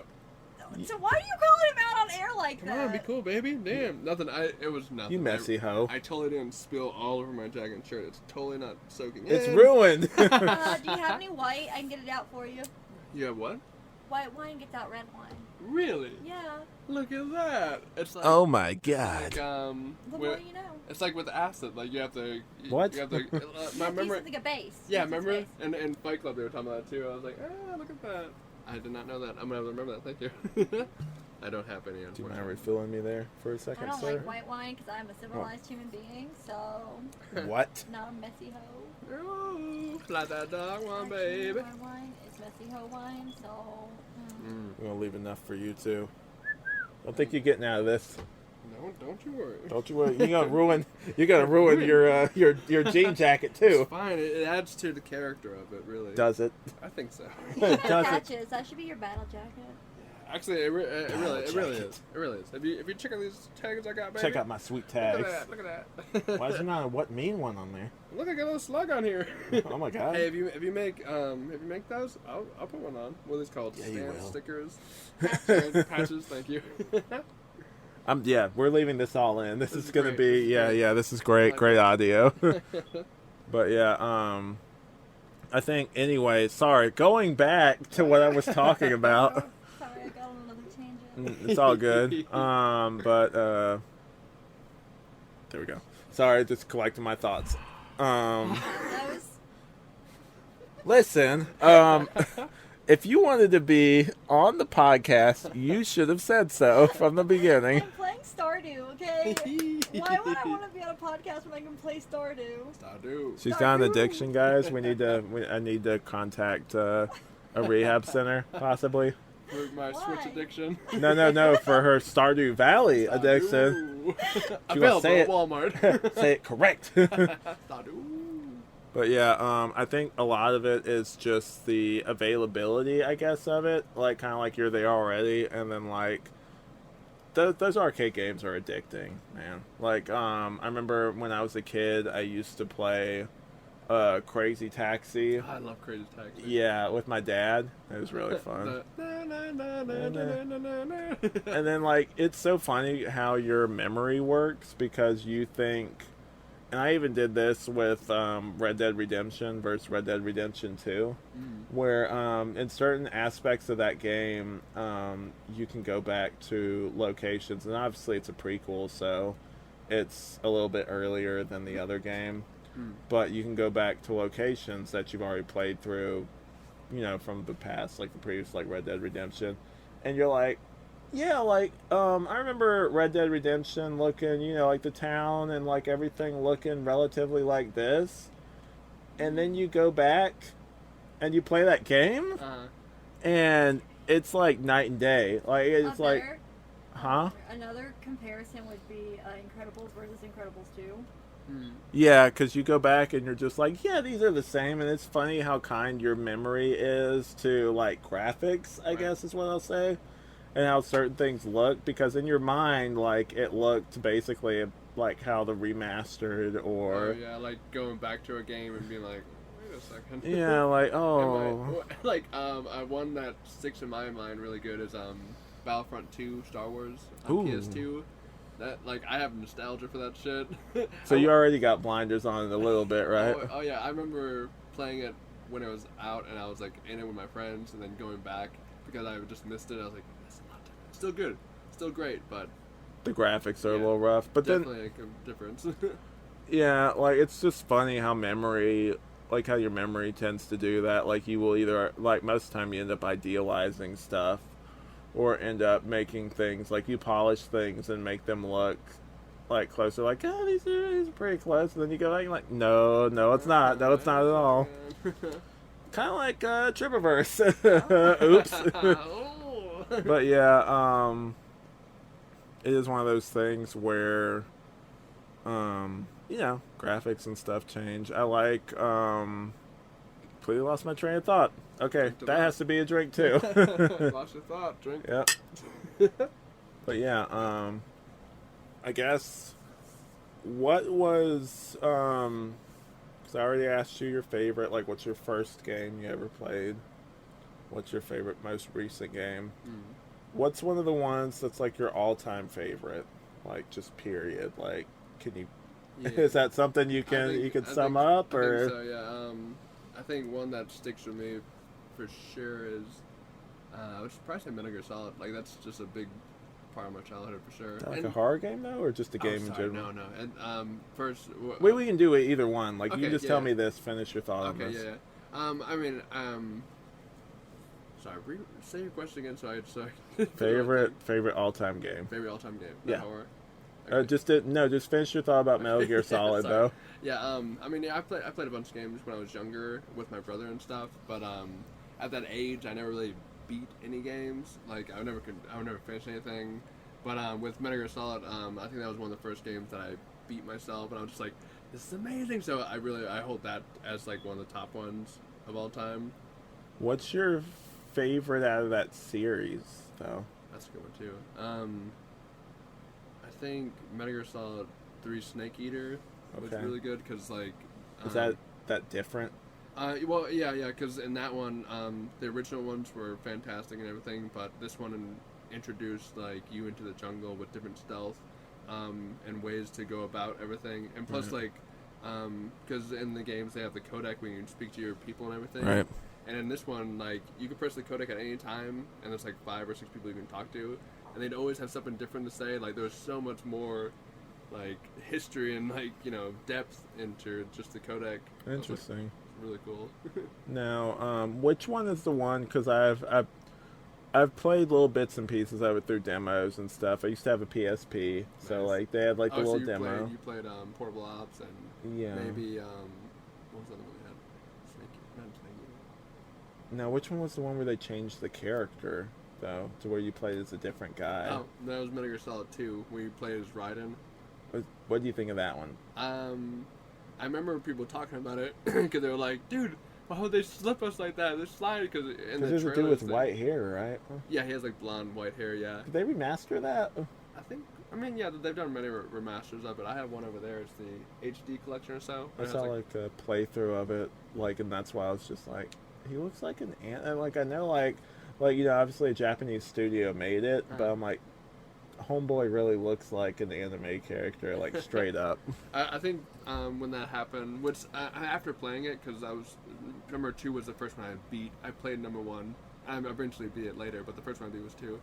So why are you calling him out on air like Come that? on, be cool, baby. Damn, nothing. It was nothing. You messy hoe. I totally didn't spill all over my jacket and shirt. It's totally not soaking It's in. ruined. Do you have any white? I can get it out for you. You have what? White wine gets out red wine. Really? Yeah. Look at that. It's like Oh my like, god. The more you know. it's like with acid. Like you have to. What? You have to. You have to use remember? something a base. Yeah, Use its remember? base. And in Fight Club they were talking about that too. I was like, look at that. I did not know that. I'm gonna have to remember that. Thank you. I don't have any. Do you mind Unfortunately. refilling me there for a I second, don't sir? like white wine because I'm a civilized human being, so What? not a messy hoe. Oh, like that dog one, Actually, baby. White wine is messy hoe wine, so. We're gonna leave enough for you too. Don't think you're getting out of this. No, don't you worry. Don't you worry. You're gonna ruin your jean jacket too. It's fine. It adds to the character of it, really. Does it? I think so. Does it? Patches. That should be your battle jacket. Actually, it really is. It really is. If you check out these tags I got, baby. Check out my sweet tags. Look at that. Why is there not a what mean one on there? Look, I got a little slug on here. Oh my god. Hey, if you make those, I'll put one on. What are these called? Yeah, you Stamps, will. stickers, patches. Thank you. We're leaving this all in. This is gonna great. be this is great audio. But I think anyway. Sorry, going back to what I was talking about. Sorry, I got on another tangent. It's all good. But there we go. Sorry, just collecting my thoughts. That was. Listen, if you wanted to be on the podcast, you should have said so from the beginning. I'm playing Stardew, okay? Why would I want to be on a podcast when I can play Stardew? Stardew. She's got an addiction, guys. I need to contact a rehab center, possibly. For my Why? Switch addiction. No, for her Stardew Valley addiction. Stardew. She gonna Available say at it. Walmart. Say it correct. Stardew. But I think a lot of it is just the availability, I guess, of it. Like, kind of like you're there already, and then, like, those arcade games are addicting, man. Like, I remember when I was a kid, I used to play Crazy Taxi. I love Crazy Taxi. Yeah, with my dad. It was really fun. And then, like, it's so funny how your memory works, because you think... And I even did this with Red Dead Redemption versus Red Dead Redemption 2, where in certain aspects of that game, you can go back to locations. And obviously it's a prequel, so it's a little bit earlier than the other game. But you can go back to locations that you've already played through, from the past, like the previous, like Red Dead Redemption. And you're like, yeah, like, I remember Red Dead Redemption looking, like the town and like everything looking relatively like this. And then you go back and you play that game, and it's like night and day. Like, it's like, huh? Another comparison would be Incredibles versus Incredibles 2. Yeah, because you go back and you're just like, yeah, these are the same. And it's funny how kind your memory is to, like, graphics, I guess is what I'll say. And how certain things look, because in your mind, like, it looked basically like how the remastered or... Oh, yeah, like going back to a game and being like, wait a second. Yeah, like, oh... One that sticks in my mind really good is Battlefront 2 Star Wars on PS2. That, like, I have nostalgia for that shit. So you already got blinders on it a little bit, right? Oh, yeah, I remember playing it when it was out, and I was, like, in it with my friends, and then going back, because I just missed it, I was like, still good, still great, but the graphics are a little rough. But definitely a difference. Yeah, like, it's just funny how how your memory tends to do that. Like, you will either, like, most of the time you end up idealizing stuff, or end up making things, like, you polish things and make them look, like, closer. Like, oh, these are pretty close. And then you go back and like, no, it's not. No, it's not at all. Kind of like Trippiverse. Oops. But yeah, it is one of those things where, graphics and stuff change. I like, completely lost my train of thought. Okay, that has to be a drink too. Lost your thought, drink. Yep. But yeah, I guess, what was, because I already asked you your favorite, like, what's your first game you ever played? What's your favorite, most recent game? What's one of the ones that's, like, your all-time favorite? Like, just period. Like, can you... Yeah. Is that something you can sum up, or? I think so, yeah. I think one that sticks with me for sure is... I would probably say Metal Gear Solid. Like, that's just a big part of my childhood, for sure. Like a horror game, though? Or just a game in general? No. And, first... we can do either one. Like, you just tell me this, finish your thought on this. Okay, yeah. Sorry, say your question again. So I favorite all-time game. Favorite all-time game. Yeah. Horror. Okay. Just finish your thought about Metal Gear Solid though. Yeah. I played a bunch of games when I was younger with my brother and stuff. But at that age, I never really beat any games. Like I would never finish anything. But with Metal Gear Solid, I think that was one of the first games that I beat myself, and I was just like, this is amazing. So I hold that as like one of the top ones of all time. What's your favorite out of that series, though? That's a good one too. I think Metal Gear Solid 3 Snake Eater was really good because like. Is that different? Well, yeah, because in that one, the original ones were fantastic and everything, but this one introduced like you into the jungle with different stealth and ways to go about everything, and plus like because in the games they have the codec where you can speak to your people and everything, right? And in this one, like you can press the codec at any time, and there's like 5 or 6 people you can talk to, and they'd always have something different to say. Like there was so much more like history and like depth into just the codec. Interesting. Really cool. Now, which one is the one? Because I've played little bits and pieces of it through demos and stuff. I used to have a PSP, so like they had like a little demo. You played Portable Ops and maybe what was the other one we had? Not Snake. Now, which one was the one where they changed the character though to where you played as a different guy? Oh, that was Metal Gear Solid 2, where you played as Raiden. What do you think of that one? I remember people talking about it because they were like, "Dude, why would they slip us like that? They're sliding because in the there's a dude with white hair, right?" Yeah, he has like blonde white hair. Yeah. Did they remaster that? I mean, yeah, they've done many remasters of it. I have one over there. It's the HD collection or so. I saw like a playthrough of it, like, and that's why I was just like, he looks like an ant. And like I know, like obviously a Japanese studio made it, but I'm like, homeboy really looks like an anime character, like straight up. I think when that happened, which after playing it, because number 2 was the first one I beat. I played number 1. I eventually beat it later, but the first one I beat was 2.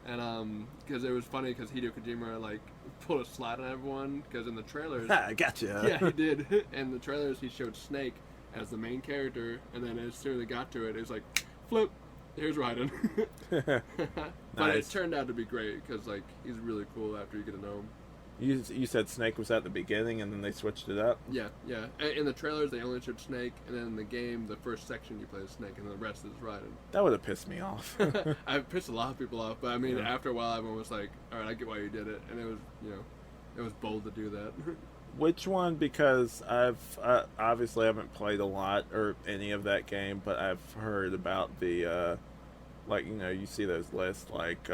And because it was funny because Hideo Kojima like pulled a slide on everyone because in the trailers. Gotcha. Yeah, he did. In the trailers, he showed Snake as the main character, and then as soon as they got to it, it was like, flip. Here's Raiden. But it turned out to be great because like he's really cool after you get to know him. You said Snake was at the beginning and then they switched it up? Yeah. In the trailers they only showed Snake, and then in the game the first section you play as Snake and the rest is Raiden. That would have pissed me off. I pissed a lot of people off, but I mean after a while everyone was like, alright, I get why you did it, and it was it was bold to do that. Which one? Because I've obviously haven't played a lot or any of that game, but I've heard about the like you see those lists like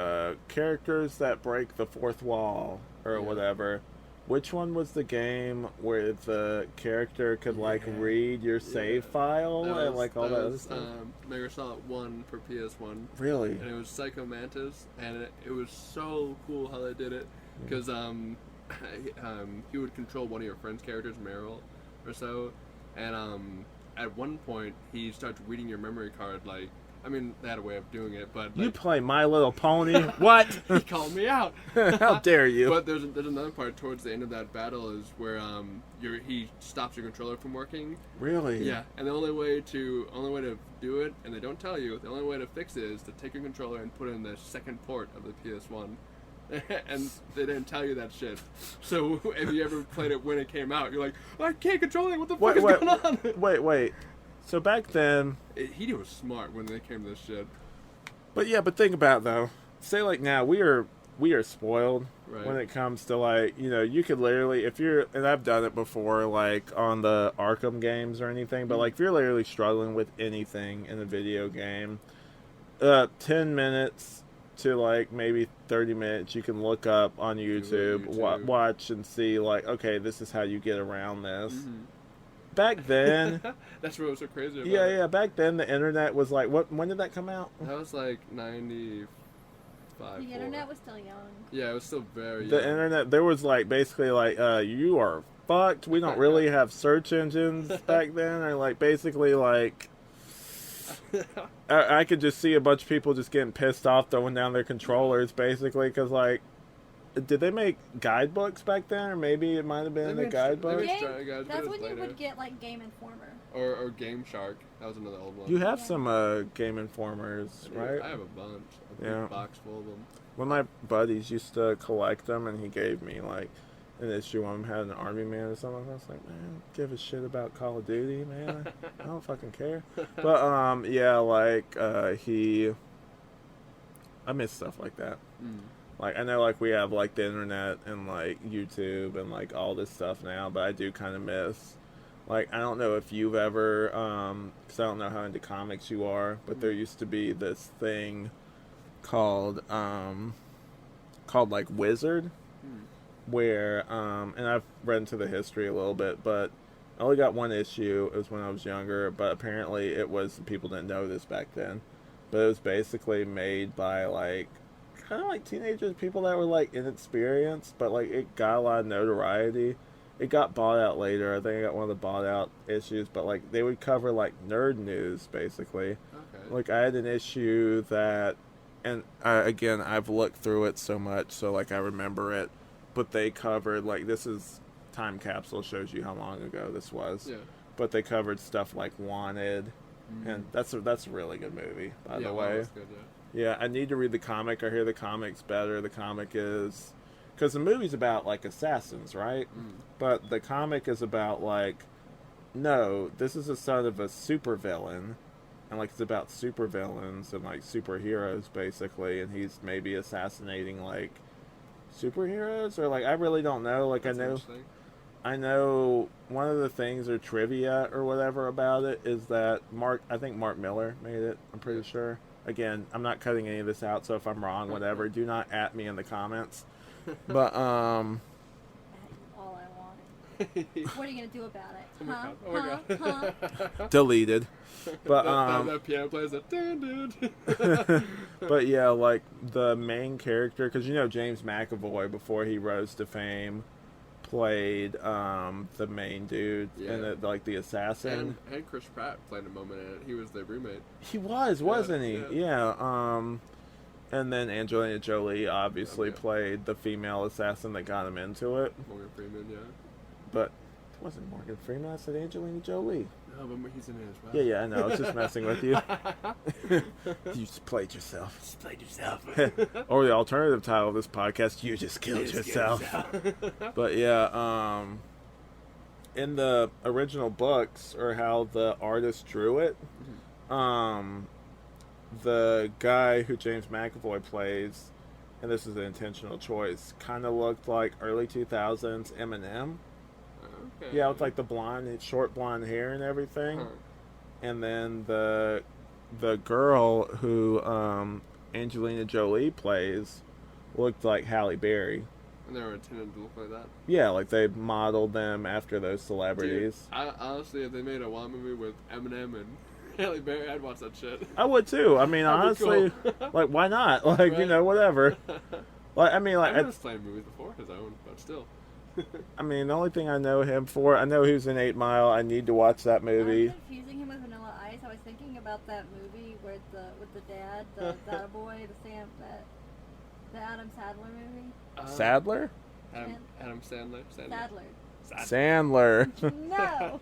characters that break the fourth wall or whatever. Which one was the game where the character could like read your save file and like all that other stuff? Metal Gear Solid 1 for PS1. Really? And it was Psycho Mantis, and it was so cool how they did it because he would control one of your friend's characters, Meryl, or so, and at one point he starts reading your memory card. Like, I mean, they had a way of doing it, but you play My Little Pony? What? He called me out. How dare you? But there's another part towards the end of that battle is where he stops your controller from working. Really? Yeah, and the only way to do it, and they don't tell you, the only way to fix it is to take your controller and put it in the second port of the PS1. And they didn't tell you that shit. So if you ever played it when it came out, you're like, I can't control it. What the fuck is going on? Wait. So back then, he was smart when they came to this shit. But think about it, though. Say like now we are spoiled when it comes to like you could literally and I've done it before like on the Arkham games or anything, but like if you're literally struggling with anything in a video game, 10 minutes to like maybe 30 minutes you can look up on YouTube. Watch and see like, okay, this is how you get around this. Back then, that's what was so crazy about it. Yeah. Back then, the internet was like, when did that come out? That was like 95. The internet was still young. Yeah, it was still very young. The internet, there was like basically like, you are fucked. We don't really have search engines back then, or like basically like, I could just see a bunch of people just getting pissed off throwing down their controllers, basically, because like. Did they make guidebooks back then, or maybe it might have been a guidebook? That's when you would get like Game Informer or Game Shark. That was another old one. You have some Game Informers, right? I have a bunch. A big box full of them. One of my buddies used to collect them, and he gave me like an issue on him had an army man or something. I was like, man, give a shit about Call of Duty, man. I don't fucking care. But yeah, like I miss stuff like that. Like, I know, like, we have, like, the internet and, like, YouTube and, like, all this stuff now, but I do kind of miss, like, I don't know if you've ever, because I don't know how into comics you are, but there used to be this thing called like, Wizard, where, and I've read into the history a little bit, but I only got one issue. It was when I was younger, but apparently it was, people didn't know this back then, but it was basically made by, like, kind of like teenagers, people that were like inexperienced, but like it got a lot of notoriety. It got bought out later. I think I got one of the bought out issues, but like they would cover like nerd news basically. Okay. Like I had an issue that, and again, I've looked through it so much, so like I remember it, but they covered, like, this is time capsule, shows you how long ago this was. Yeah. But they covered stuff like Wanted, and that's a really good movie, by the way. That's good, yeah, I need to read the comic. I hear the comic's better. The comic is... Because the movie's about, like, assassins, right? But the comic is about, like... No, this is the son of a supervillain. And, like, it's about supervillains and, like, superheroes, basically. And he's maybe assassinating, like, superheroes? Or, like, I really don't know. Like, I know one of the things, or trivia or whatever about it, is that I think Mark Miller made it. I'm pretty sure. Again, I'm not cutting any of this out, so if I'm wrong, whatever, do not at me in the comments. But, all I wanted. What are you going to do about it? Oh my god. Deleted. But, that piano plays that dun. But yeah, like, the main character, because you know James McAvoy, before he rose to fame, played the main dude and like the assassin. And Chris Pratt played a moment in it. He was their roommate. He wasn't he? Yeah. And then Angelina Jolie obviously played the female assassin that got him into it. Morgan Freeman, yeah. But it wasn't Morgan Freeman. I said Angelina Jolie. No, but he's in it as well. Yeah, I know. I was just messing with you. You just played yourself. Or the alternative title of this podcast, you just killed yourself. But yeah, in the original books, or how the artist drew it, the guy who James McAvoy plays, and this is an intentional choice, kind of looked like early 2000s Eminem. Okay. Yeah, with like the short blonde hair and everything. And then the girl who Angelina Jolie plays looked like Halle Berry. And they were intended to look like that? Yeah, like they modeled them after those celebrities. Dude, honestly, if they made a wild movie with Eminem and Halle Berry, I'd watch that shit. I would too. I mean, honestly, cool. Like, why not? Like, right? You know, whatever. Like, I mean, like, I've never played movies before, his own, but still. I mean, the only thing I know him for, I know he was in 8 Mile. I need to watch that movie. I'm confusing him with Vanilla Ice. I was thinking about that movie with the dad, the boy, the Adam Sandler movie. Sadler? Adam Sandler. Sandler. No.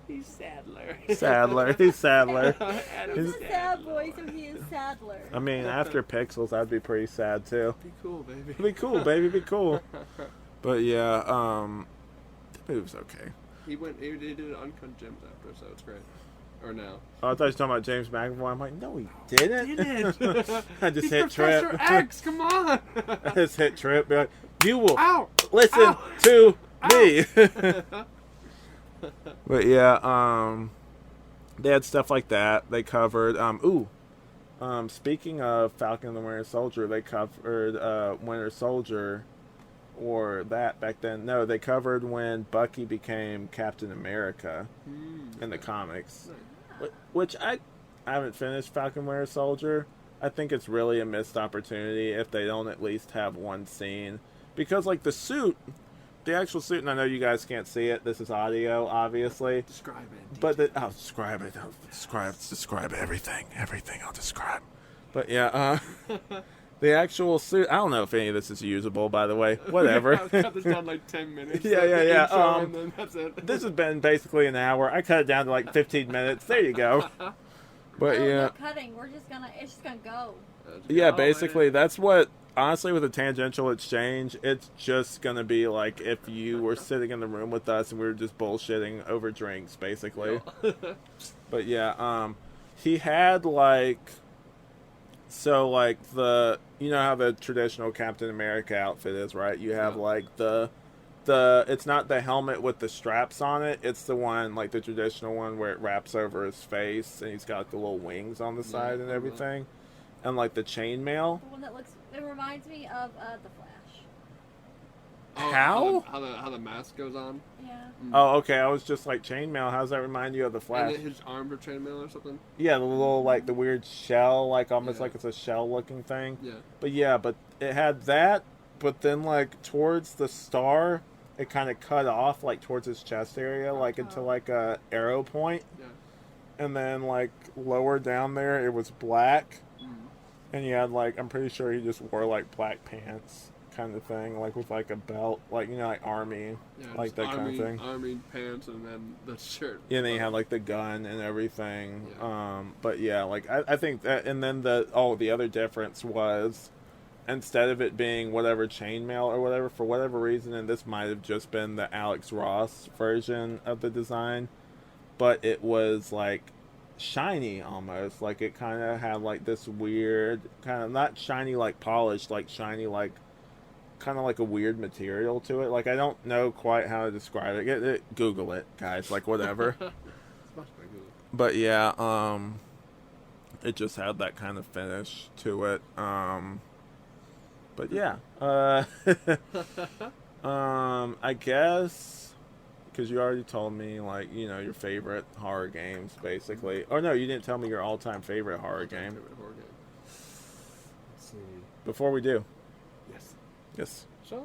He's Sadler. He's Sadler. He's a sad boy, so he is Sadler. I mean, after Pixels, I'd be pretty sad too. Be cool, baby. Be cool, baby. Be cool. But yeah, the movie was okay. He did an Uncut Gems after, so it's great. Or now. Oh, I thought you were talking about James McAvoy. I'm like, no, he didn't. I just hit Professor Tripp. X, come on. I just hit Tripp. Be like, you will listen to me. But yeah, they had stuff like that. They covered. Speaking of Falcon and the Winter Soldier, they covered Winter Soldier. Or that back then. No, they covered when Bucky became Captain America in the comics. Which I haven't finished Falcon Winter Soldier. I think it's really a missed opportunity if they don't at least have one scene. Because, like, the actual suit, and I know you guys can't see it. This is audio, obviously. Describe it. But I'll describe it. Describe everything. Everything I'll describe. But yeah, the actual suit, I don't know if any of this is usable, by the way. Whatever. I'll cut this down like 10 minutes. Yeah. And then that's it. This has been basically an hour. I cut it down to like 15 minutes. There you go. But no cutting. It's just gonna go. Yeah, basically, that's what honestly, with a Tangential Exchange, it's just gonna be like if you were sitting in the room with us and we were just bullshitting over drinks, basically. But yeah, he had like, so like you know how the traditional Captain America outfit is, right? You have like the it's not the helmet with the straps on it. It's the one, like the traditional one where it wraps over his face and he's got like, the little wings on the side and everything. And like the chainmail. The one that looks, it reminds me of the Flash. Oh, How? How the mask goes on? Yeah. Oh, okay. I was just like chainmail. How does that remind you of the Flash? And his arms are chainmail or something? Yeah, the little like the weird shell, like almost like it's a shell looking thing. Yeah. But it had that, but then like towards the star, it kind of cut off like towards his chest area, like into like a arrow point. Yeah. And then like lower down there, it was black. And he had like, I'm pretty sure he just wore like black pants kind of thing, like with like a belt, like, you know, like army, like that kind of thing. Army pants and then the shirt. Yeah, and then he had like the gun and everything. Yeah. But yeah, like I think that, and then the other difference was, instead of it being whatever chainmail or whatever, for whatever reason, and this might have just been the Alex Ross version of the design, but it was like shiny almost, like it kind of had like this weird kind of, not shiny like polished, like shiny like kind of like a weird material to it. Like I don't know quite how to describe it. Google it, guys, like whatever. But yeah, it just had that kind of finish to it. But yeah, I guess, because you already told me, like, you know, your favorite horror games, basically. Or no, you didn't tell me your all-time favorite horror game. Let's see. Before we do. Yes. Oh,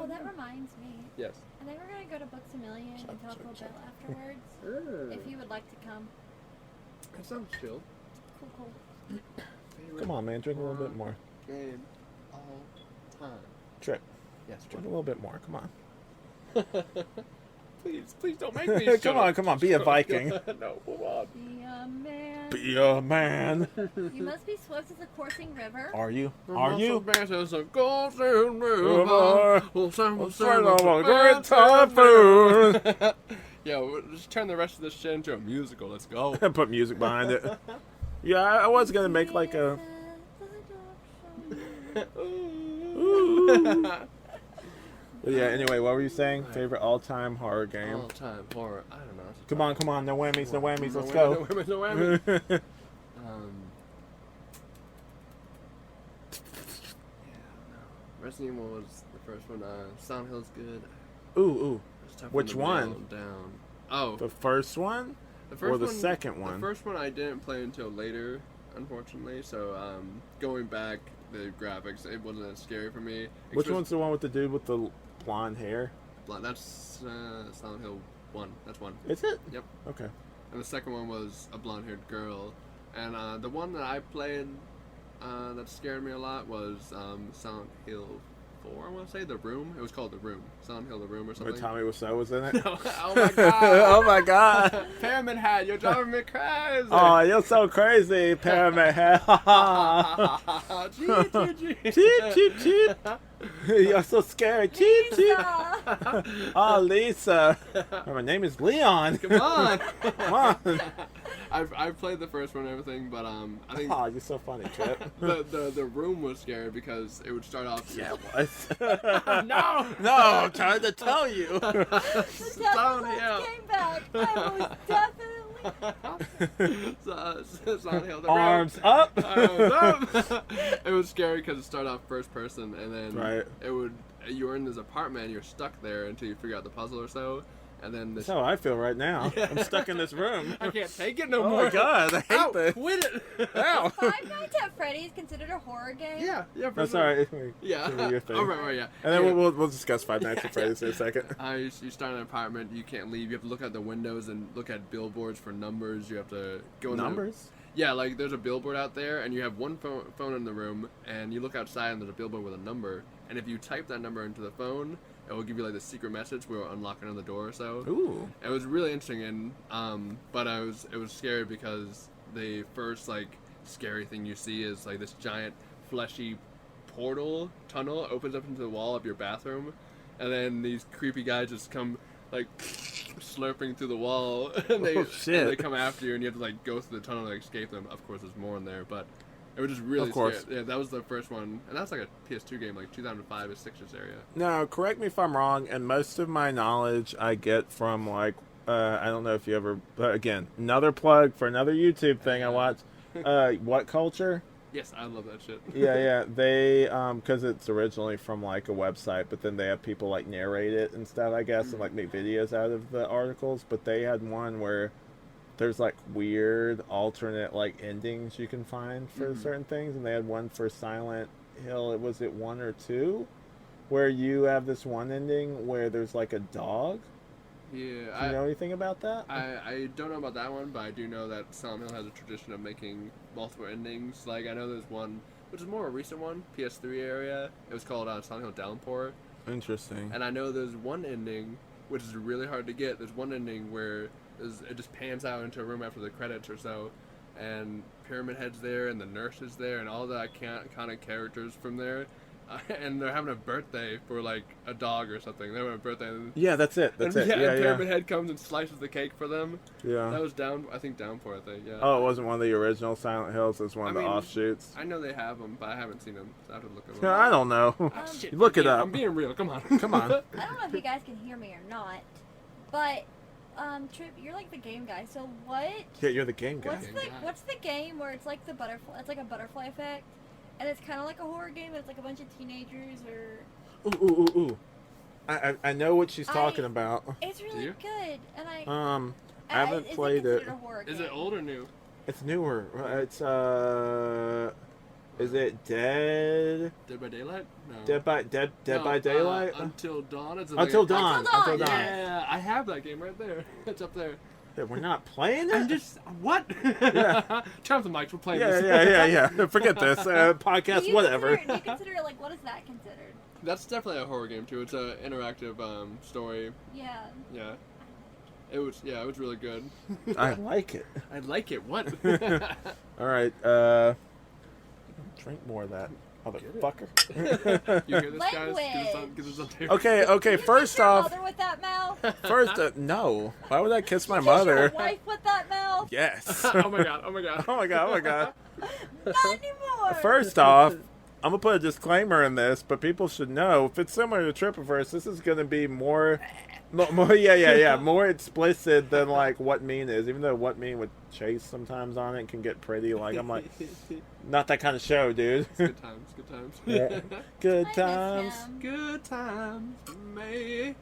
that reminds me. Yes. I think we're going to go to Books A Million and Taco Bell afterwards. If you would like to come. That sounds chill. Cool. Come on, man, drink a little bit more. Game all time. Tripp. Yes, Drink a little bit more, come on. Please don't make me. Come on, be a Viking. No, hold on. Be a man. Be a man. You must be swift as a coursing river. Are you? As a golden river. Straight on a great typhoon. Yeah, just turn the rest of this shit into a musical. Let's go. Put music behind it. Yeah, I was gonna make like a. Ooh. But yeah, anyway, what were you saying? Favorite all-time horror game? All-time horror. I don't know. Come on, no whammies, let's go. No whammies. Yeah, no. Resident Evil was the first one. Silent Hill's good. Ooh. It's tough Which to one? nail down. Oh. The first one? Or the second one? The first one I didn't play until later, unfortunately. So, going back, the graphics, it wasn't as scary for me. Which one's the one with the dude with the blonde hair? That's Silent Hill 1. That's 1. Is it? Yep. Okay. And the second one was a blonde-haired girl. And the one that I played that scared me a lot was Silent Hill 4, I want to say. The Room. It was called The Room. Silent Hill The Room or something. Where Tommy Wiseau was in it? No. Oh my god. Oh my god. Pyramid Hat, you're driving me crazy. Oh, you're so crazy, Pyramid Hat. Cheep. You're so scary. Cheep. Oh, Lisa. My name is Leon. Come on. Come on. I've played the first one and everything, but I think oh, you're so funny, Tripp. the Room was scary because it would start off. Yeah, it was. No, I'm trying to tell you. The Tesla came back. I was definitely. Silent Hill, the Arms Room. up. Arms up. It was scary because it started off first person, and then you were in this apartment and you're stuck there until you figure out the puzzle or so. And then that's how I feel right now. Yeah. I'm stuck in this room. I can't take it no more. Oh my god, I hate this. Quit it. Ow. Five Nights at Freddy's considered a horror game? Yeah. That's alright. Yeah. Oh, right, yeah. And then we'll discuss Five Nights at Freddy's in a second. You start in an apartment, you can't leave. You have to look out the windows and look at billboards for numbers. You have to go in numbers? Yeah, like there's a billboard out there, and you have one phone in the room, and you look outside, and there's a billboard with a number. And if you type that number into the phone, it will give you like the secret message where we'll unlock another door or so. Ooh. It was really interesting, and but it was scary because the first like scary thing you see is like this giant fleshy tunnel opens up into the wall of your bathroom, and then these creepy guys just come like slurping through the wall, and they come after you, and you have to like go through the tunnel to escape them. Of course, there's more in there, but it was just really scary. Yeah, that was the first one, and that's like a PS2 game, like 2005 is 6's area. Now, correct me if I'm wrong, and most of my knowledge I get from like I don't know if you ever. Again, another plug for another YouTube thing I watch. What Culture? Yes, I love that shit. Yeah. They because it's originally from like a website, but then they have people like narrate it and stuff, I guess, and like make videos out of the articles. But they had one where there's like weird alternate like endings you can find for certain things, and they had one for Silent Hill. Was it 1 or 2, where you have this one ending where there's like a dog. Yeah, do you know anything about that? I don't know about that one, but I do know that Silent Hill has a tradition of making multiple endings. Like, I know there's one, which is more a recent one, PS3 area. It was called Silent Hill Downpour. Interesting. And I know there's one ending, which is really hard to get. There's one ending where it just pans out into a room after the credits or so, and Pyramid Head's there, and the nurse is there, and all the iconic characters from there. And they're having a birthday for like a dog or something. They're having a birthday. Yeah, that's it. And Pyramid Head comes and slices the cake for them. Yeah. That was Downpour, I think. Yeah. Oh, it wasn't one of the original Silent Hills. It was one of the offshoots. I know they have them, but I haven't seen them. So I have to look them up. Yeah, I don't know. Shit, look it up. I'm being real. Come on. Come on. I don't know if you guys can hear me or not, but Tripp, you're like the game guy. So what? Yeah, you're the game guy. What's the game where it's like the butterfly? It's like a butterfly effect. And it's kind of like a horror game. It's like a bunch of teenagers or... Ooh. I know what she's talking about. It's really good. And I haven't played it. Is it old or new? It's newer. It's, is it Dead? Dead by Daylight? No. Dead by Daylight? Until Dawn? Until Dawn. Yeah, I have that game right there. It's up there. Yeah, we're not playing it? I'm just... What? Yeah. Turn off the mics. We're playing this. Yeah. Forget this. Podcast, whatever. Do you consider it, like, what is that considered? That's definitely a horror game, too. It's an interactive story. Yeah. Yeah. It was really good. I like it. I like it. What? All right. Drink more of that, motherfucker. You hear this, guys? Get this on tape. Okay. First your off, mother with that mouth? first, no. Why would I kiss my Kiss mother? your wife with that mouth? Yes. Oh my god. Not anymore. First off, I'm gonna put a disclaimer in this, but people should know if it's similar to Trippiverse, this is gonna be more more explicit than like What Mean is. Even though What Mean with Chase sometimes on it can get pretty. Like I'm like, not that kind of show, dude. Good times. Yeah. Good times. Good times, May.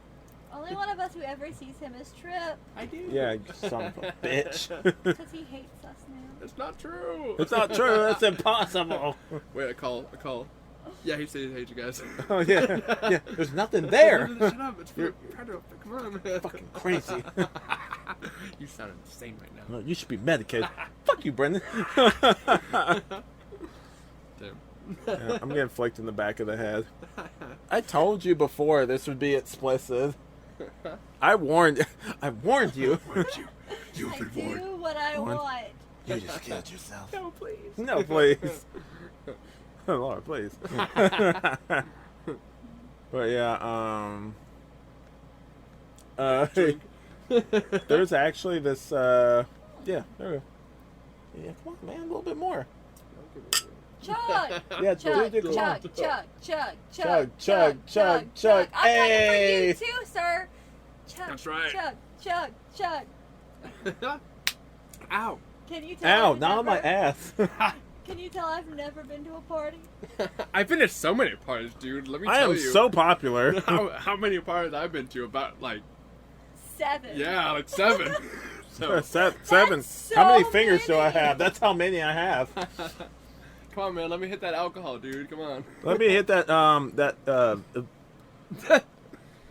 Only one of us who ever sees him is Tripp. I do. Yeah, you son of a bitch. Because he hates us now. It's not true. It's not true. That's impossible. Wait, a call. Yeah, he said he hates you guys. Oh yeah. There's nothing there. Shut up. It's come on. Fucking crazy. You sound insane right now. No, you should be medicated. Fuck you, Brendan. Damn. Yeah, I'm getting flicked in the back of the head. I told you before this would be explicit. I warned you. You've been warned. I do what I want. You just killed yourself. No, please. No, please. Oh, Lord, please. But yeah, there's actually this, yeah, there we go. Yeah, come on, man, a little bit more. Chug! Yeah, Chug, dude, come on. Chug. I'm Hey! talking for you too, sir. Chug, That's right. Chug. Ow. Can you tell? Ow, not on my ass. Can you tell I've never been to a party? I've been to so many parties, dude. Let me I tell am you. so popular. How many parties I've been to? About like 7. Yeah, like 7. So Seven. So How many fingers do I many. have? That's how many I have. come on, man. Let me hit that alcohol, dude. Come on. Let me hit that marijuana.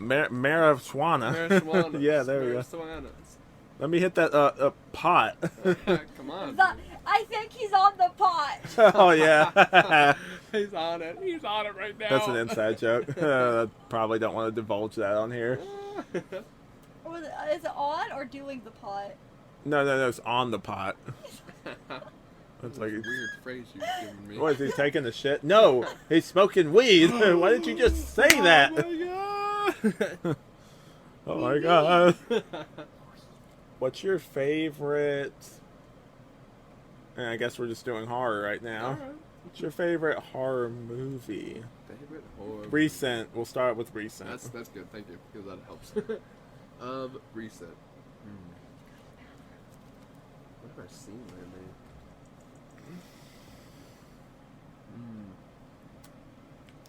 Marijuana. Yeah, there we go. Marijuana. Let me hit that pot. Come on. I think he's on the pot. Oh yeah. He's on it. He's on it right now. That's an inside joke. I probably don't want to divulge that on here. Is it on or doing the pot? No, it's on the pot. It's That's like, a weird phrase you've given me. what is he taking the shit? No, he's smoking weed. Why didn't you just say that? Oh my god. What's your favorite? And I guess we're just doing horror right now. Alright. What's your favorite horror movie? Favorite horror. Recent. We'll start with recent. That's good. Thank you, because that helps. Recent. What have I seen lately?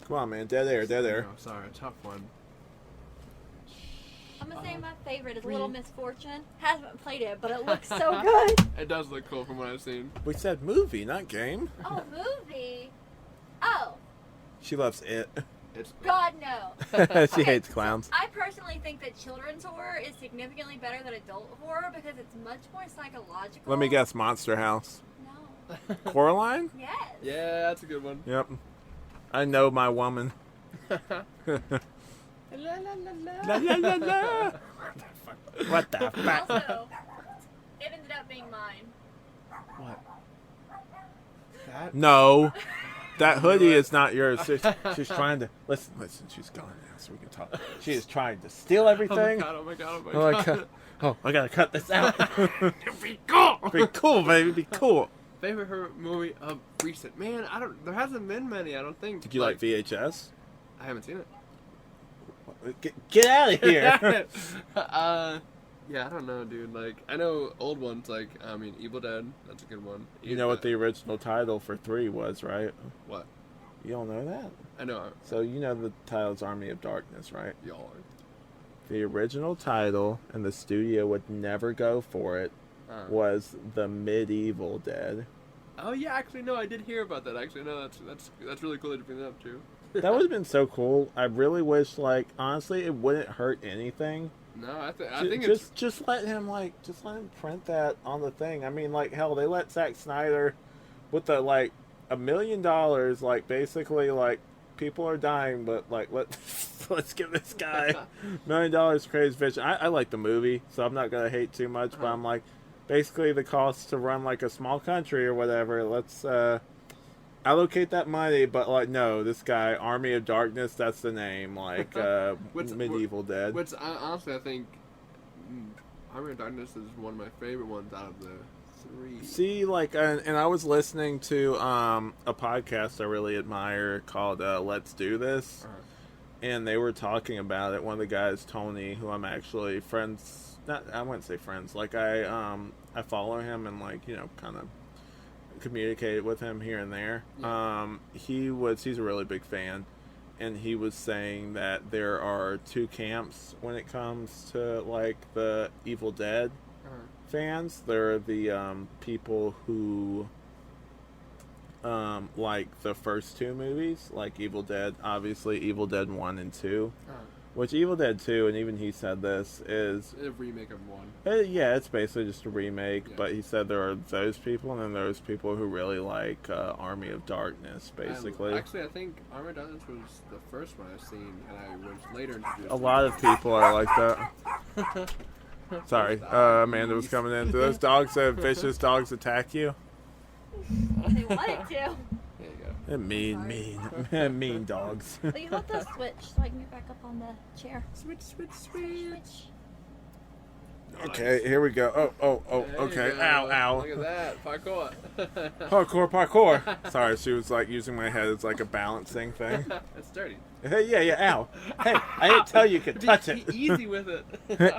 Come on, man. Dead air. Dead air. Oh, sorry, a tough one. I'm gonna say my favorite is Little Misfortune. Haven't played it, but it looks so good. It does look cool from what I've seen. We said movie, not game. Oh, movie. Oh, She loves it. It's God no. She Okay, hates clowns. I personally think that children's horror is significantly better than adult horror because it's much more psychological. Let me guess. Monster House. No. Coraline? Yes. Yeah, that's a good one. Yep. I know my woman. La la La la la la. What the fuck? Also, it ended up being mine. What? That? No. That hoodie is not yours. She's trying to listen. She's gone now, so we can talk. She is trying to steal everything. Oh my god! Oh Oh my my god! god. Oh, I gotta cut this out. Be cool. Be cool, baby. Be cool. Favorite horror movie of recent? Man, I don't. There hasn't been many. I don't think. Did you like VHS? I haven't seen it. Get out of here. Yeah, I don't know, dude. Like, I know old ones. Like, I mean, Evil Dead. That's a good one. You know what the original title for 3 was, right? What? You don't know that? I know. So you know the title's Army of Darkness, right? Y'all are. The original title, and the studio would never go for it, was The Medieval Dead. Oh yeah, actually no, I did hear about that. Actually, no, that's really cool that you bring that up too. That would have been so cool. I really wish, like, honestly, it wouldn't hurt anything. No, I think just let him print that on the thing. I mean, like, hell, they let Zack Snyder with the like $1 million, like, basically, like, people are dying, but like let's give this guy $1 million crazy vision. I like the movie, so I'm not gonna hate too much, but I'm like, basically the cost to run like a small country or whatever, let's allocate that money. But like, no, this guy, Army of Darkness, that's the name, like Medieval Dead. Which honestly I think Army of Darkness is one of my favorite ones out of the 3. See, like, and I was listening to a podcast I really admire called Let's Do This, and they were talking about it. One of the guys, Tony, who I'm actually friends, I wouldn't say friends, like I follow him and, like, you know, kind of communicated with him here and there. Yeah. He's a really big fan, and he was saying that there are 2 camps when it comes to, like, the Evil Dead fans. There are the people who like the first 2 movies, like Evil Dead, obviously Evil Dead 1 and 2, which Evil Dead 2, and even he said this, is a remake of 1. Yeah, it's basically just a remake, yeah. But he said there are those people, and then there's people who really like Army of Darkness, basically. Actually, I think Army of Darkness was the first one I've seen, and I was later introduced A lot of people are like that. Sorry, Amanda was coming in. Do those dogs have vicious dogs attack you? They wanted to. There you go. They're mean dogs. Will you hold the switch so I can get back up on the chair? Switch. Okay, here we go. Oh, okay. Ow. Look at that. Parkour. Parkour. Sorry, she was like using my head as like a balancing thing. It's dirty. Hey, yeah, ow. Hey, I didn't tell you could touch it. Be easy with it.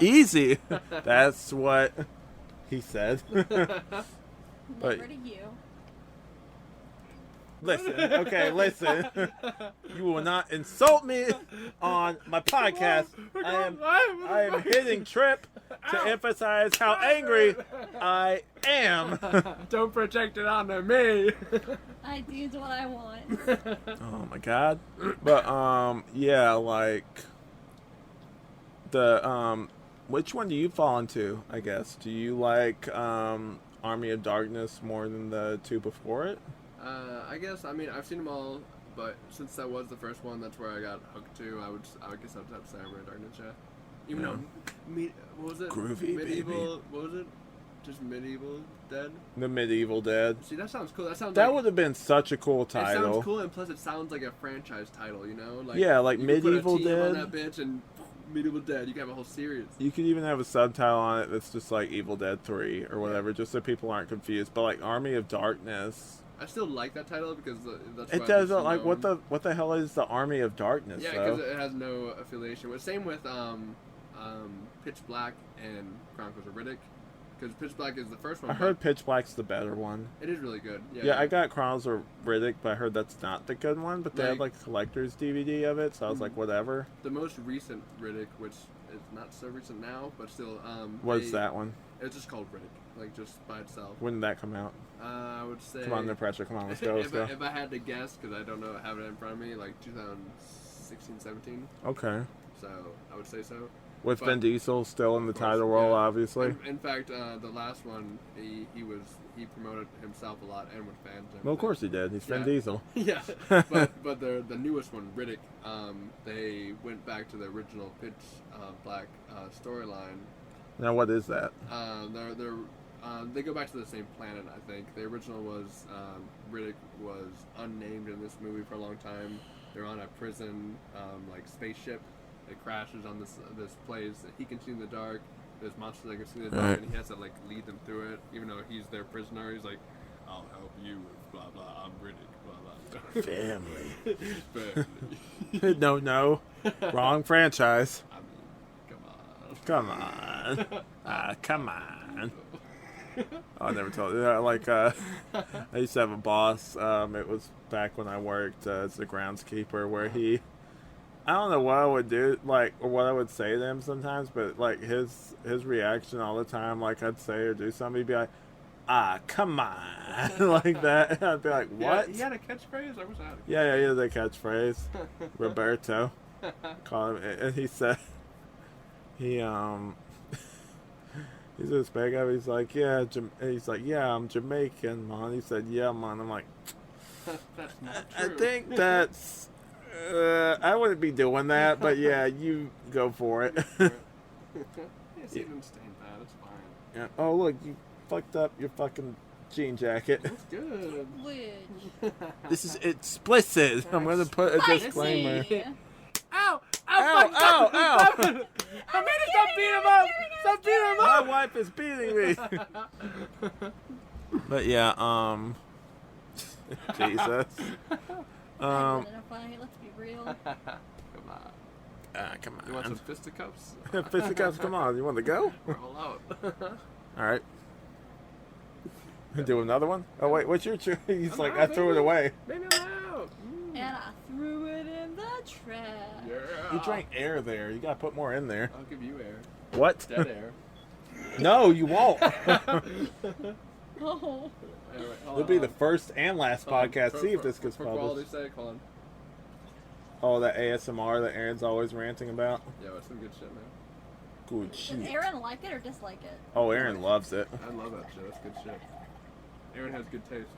Easy. That's what he said. Never to you. Listen. You will not insult me on my podcast. I am hitting Tripp to emphasize how angry I am. Don't project it onto me. I do what I want. Oh my god. But yeah, like the which one do you fall into, I guess? Do you like Army of Darkness more than the 2 before it? I guess, I mean, I've seen them all, but since that was the first one, that's where I got hooked to. I guess I'd have to say Army of Darkness, yeah. Even though, what was it? Groovy, Medieval, baby. what was it? Just Medieval Dead? The Medieval Dead. See, that sounds cool. That would have been such a cool title. It sounds cool, and plus it sounds like a franchise title, you know? Like, yeah, like you Medieval could put a team Dead. on that bitch and Medieval Dead. You can have a whole series. You could even have a subtitle on it that's just like Evil Dead 3 or whatever, just so people aren't confused. But like Army of Darkness. I still like that title because that's It doesn't like what the hell is the Army of Darkness? Yeah, because it has no affiliation. Well, same with Pitch Black and Chronicles of Riddick. Because Pitch Black is the first one. I heard Pitch Black's the better one. It is really good. Yeah, I got Chronicles of Riddick, but I heard that's not the good one. But they had like a collector's DVD of it, so I was like, whatever. The most recent Riddick, which is not so recent now, but still. What's that one? It's just called Riddick, like just by itself. When did that come out? I would say. Come on, no pressure. Come on, let's go. If I had to guess, because I don't know, I have it in front of me, like 2016, 17. Okay. So I would say so. With Vin Diesel still in the title role, obviously. In fact, the last one, he promoted himself a lot and with fans. Well, of course he did. He's Vin Diesel. Yeah, but the newest one, Riddick, they went back to the original Pitch Black storyline. Now, what is that? They go back to the same planet, I think. The original was Riddick was unnamed in this movie for a long time. They're on a prison like spaceship. It crashes on this place. He can see in the dark. There's monsters that can see in the dark, and he has to like lead them through it. Even though he's their prisoner, he's like, "I'll help you with blah blah. I'm Riddick, blah blah." Family. No, wrong franchise. I mean, come on, come on. Oh, I never told you. I used to have a boss. It was back when I worked as the groundskeeper, where I don't know what I would do, like, or what I would say to him sometimes, but, like, his reaction all the time, like, I'd say or do something, he'd be like, come on, like that, and I'd be like, what? He had a catchphrase, or was that? Yeah, he had a catchphrase, Roberto, call him, and he said, he's this big guy, he's like, yeah, I'm Jamaican, man, he said, yeah, man, I'm like, that's not true. I think that's... I wouldn't be doing that, but yeah, you go for it. Yes, he didn't stain that. It's fine. Yeah. Oh, look, you fucked up your fucking jean jacket. That's good. This is explicit. I'm going to put a disclaimer. Ow! Ow! I made it! Stop beating him up! Stop beating him My up! wife is beating me. But yeah, Jesus. Let's be real. Come on. Come on. You want some fisticuffs? Fisticuffs, come on. You want to go? We're all out. All right. Do another one? Oh, wait, what's your choice? He's like, I threw it away. Maybe I'm out. And I threw it in the trash. Yeah. You drank air there. You got to put more in there. I'll give you air. What? Dead air. No, you won't. Oh. Anyway, It'll be the first and last podcast. See if this gets for published. quality's sake, hold on. Oh, that ASMR that Aaron's always ranting about. Yeah, it's some good shit, man. Good Does shit. Aaron like it or dislike it? Oh, Aaron loves it. I love that shit. That's good shit. Aaron has good taste.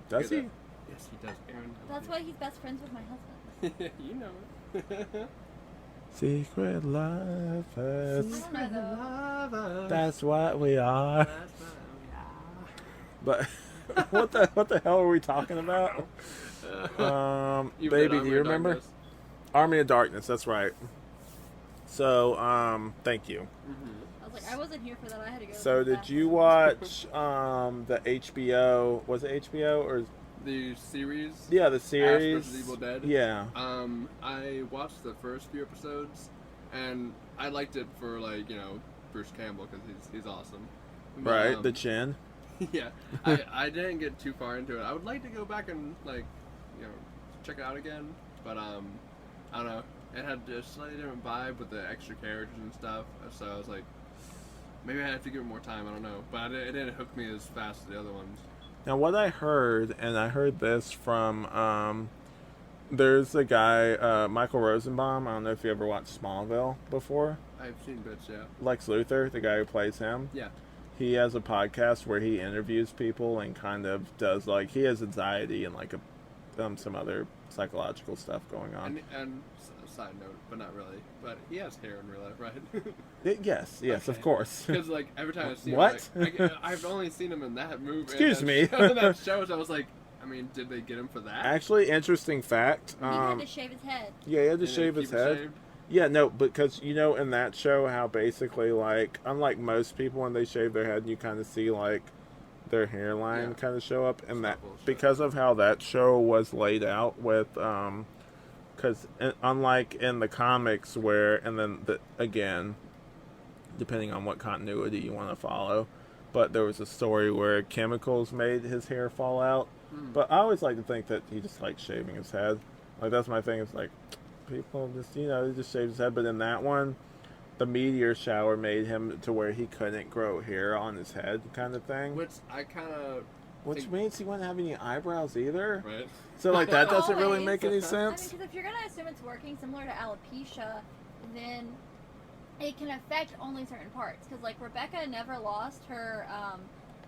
Does he? Yes, he does. Aaron. That's why he's best friends with my husband. You know it. Secret lovers. I don't know though. That's what we are. But what the hell are we talking about? Baby, do you remember? Army of Darkness. That's right. So, thank you. I was like, I wasn't here for that. I had to go. So, did you watch the HBO? Was it HBO or the series? Yeah, the Ash series. vs. Evil Dead. Yeah. I watched the first few episodes, and I liked it for Bruce Campbell because he's awesome. But, Right, the chin. Yeah, I didn't get too far into it. I would like to go back and check it out again, but I don't know. It had a slightly different vibe with the extra characters and stuff. So I was like, maybe I have to give it more time. I don't know, but it didn't hook me as fast as the other ones. Now, what I heard, and I heard this from, there's a guy, Michael Rosenbaum. I don't know if you ever watched Smallville before. I've seen bits, yeah. Lex Luthor, the guy who plays him. Yeah. He has a podcast where he interviews people and kind of does he has anxiety and some other psychological stuff going on. And side note, but not really. But he has hair in real life, right? Yes, Okay. of course. Because like every time I see What? him, I've only seen him in that movie. Excuse me. In that show, so I was like, I mean, did they get him for that? Actually, interesting fact. He had to shave his head. Yeah, he had to And shave keep his it head. shaved? Yeah, no, because in that show how basically like unlike most people when they shave their head, you kind of see like their hairline kind of show up, and that bullshit. because of how that show was laid out with because unlike in the comics where and then again depending on what continuity you want to follow, but there was a story where chemicals made his hair fall out. But I always like to think that he just likes shaving his head. Like that's my thing. It's like people just they just shave his head, but in that one the meteor shower made him to where he couldn't grow hair on his head, kind of thing. Which means he wouldn't have any eyebrows either. Right. So, like, that doesn't really Always. make any I mean, sense. because if you're gonna assume it's working similar to alopecia, then it can affect only certain parts. Because like Rebecca never lost her.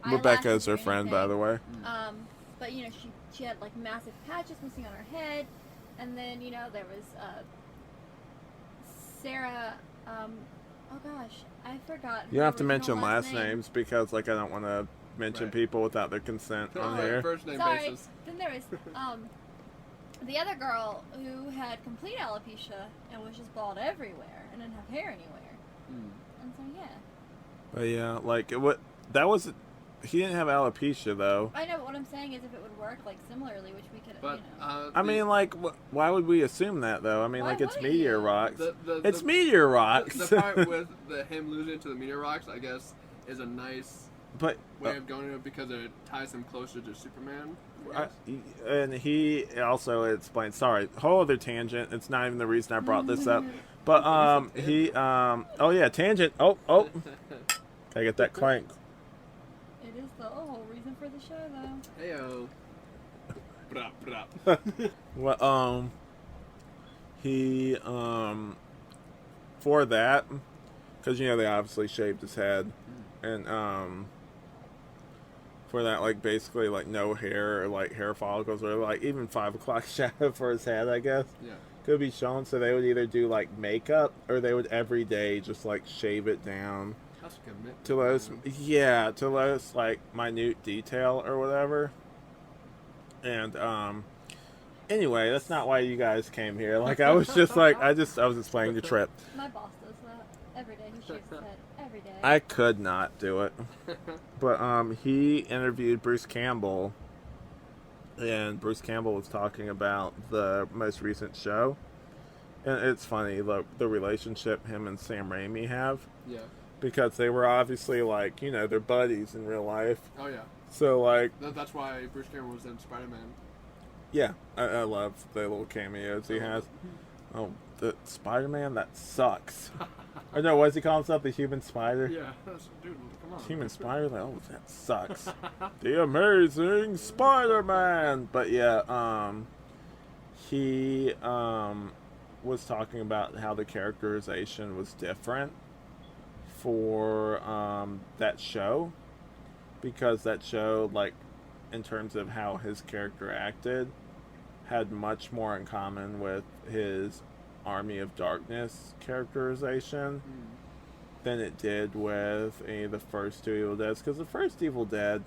Rebecca is eyelashes or her friend, anything. by the way. But she had like massive patches missing on her head, and then there was Sarah. Oh gosh, I forgot. You her have to original mention last names because, like, I don't want to mention people without their consent on here. First name Sorry. basis. Then there was the other girl who had complete alopecia and was just bald everywhere and didn't have hair anywhere. And so But yeah, like he didn't have alopecia though. I know, but what I'm saying is if it would work like similarly, which we could, But I mean, like, why would we assume that though? I mean, Why like, it's wouldn't meteor you? rocks. It's meteor rocks. The part with him losing to the meteor rocks, I guess, is a nice way of going to it because it ties him closer to Superman. And he also explained. Sorry, whole other tangent. It's not even the reason I brought this up. But oh yeah, tangent. Oh, gotta get that clank. It is the whole reason for the show, though. Heyo. Well, he for that, because they obviously shaved his head, and for that, like, basically like no hair or like hair follicles or like even 5 o'clock shadow for his head, I guess. Yeah. Could be shown, so they would either do like makeup or they would every day just like shave it down to those like minute detail or whatever. And anyway, that's not why you guys came here. Like, I was just like I was explaining to Tripp. My boss does that every day. He shaves his head every day. I could not do it. But he interviewed Bruce Campbell, and Bruce Campbell was talking about the most recent show. And it's funny, the relationship him and Sam Raimi have. Yeah. Because they were obviously, like, they're buddies in real life. Oh, yeah. So, like... That's why Bruce Campbell was in Spider-Man. Yeah, I love the little cameos he has. Oh, the Spider-Man? That sucks. Or no, what does he call himself? The Human Spider? Yeah. Dude, come on. Human Spider? Like, oh, that sucks. The Amazing Spider-Man! But yeah, he was talking about how the characterization was different for that show. Because that show, like, in terms of how his character acted, had much more in common with his Army of Darkness characterization than it did with any of the first two Evil Deads. Because the first Evil Dead,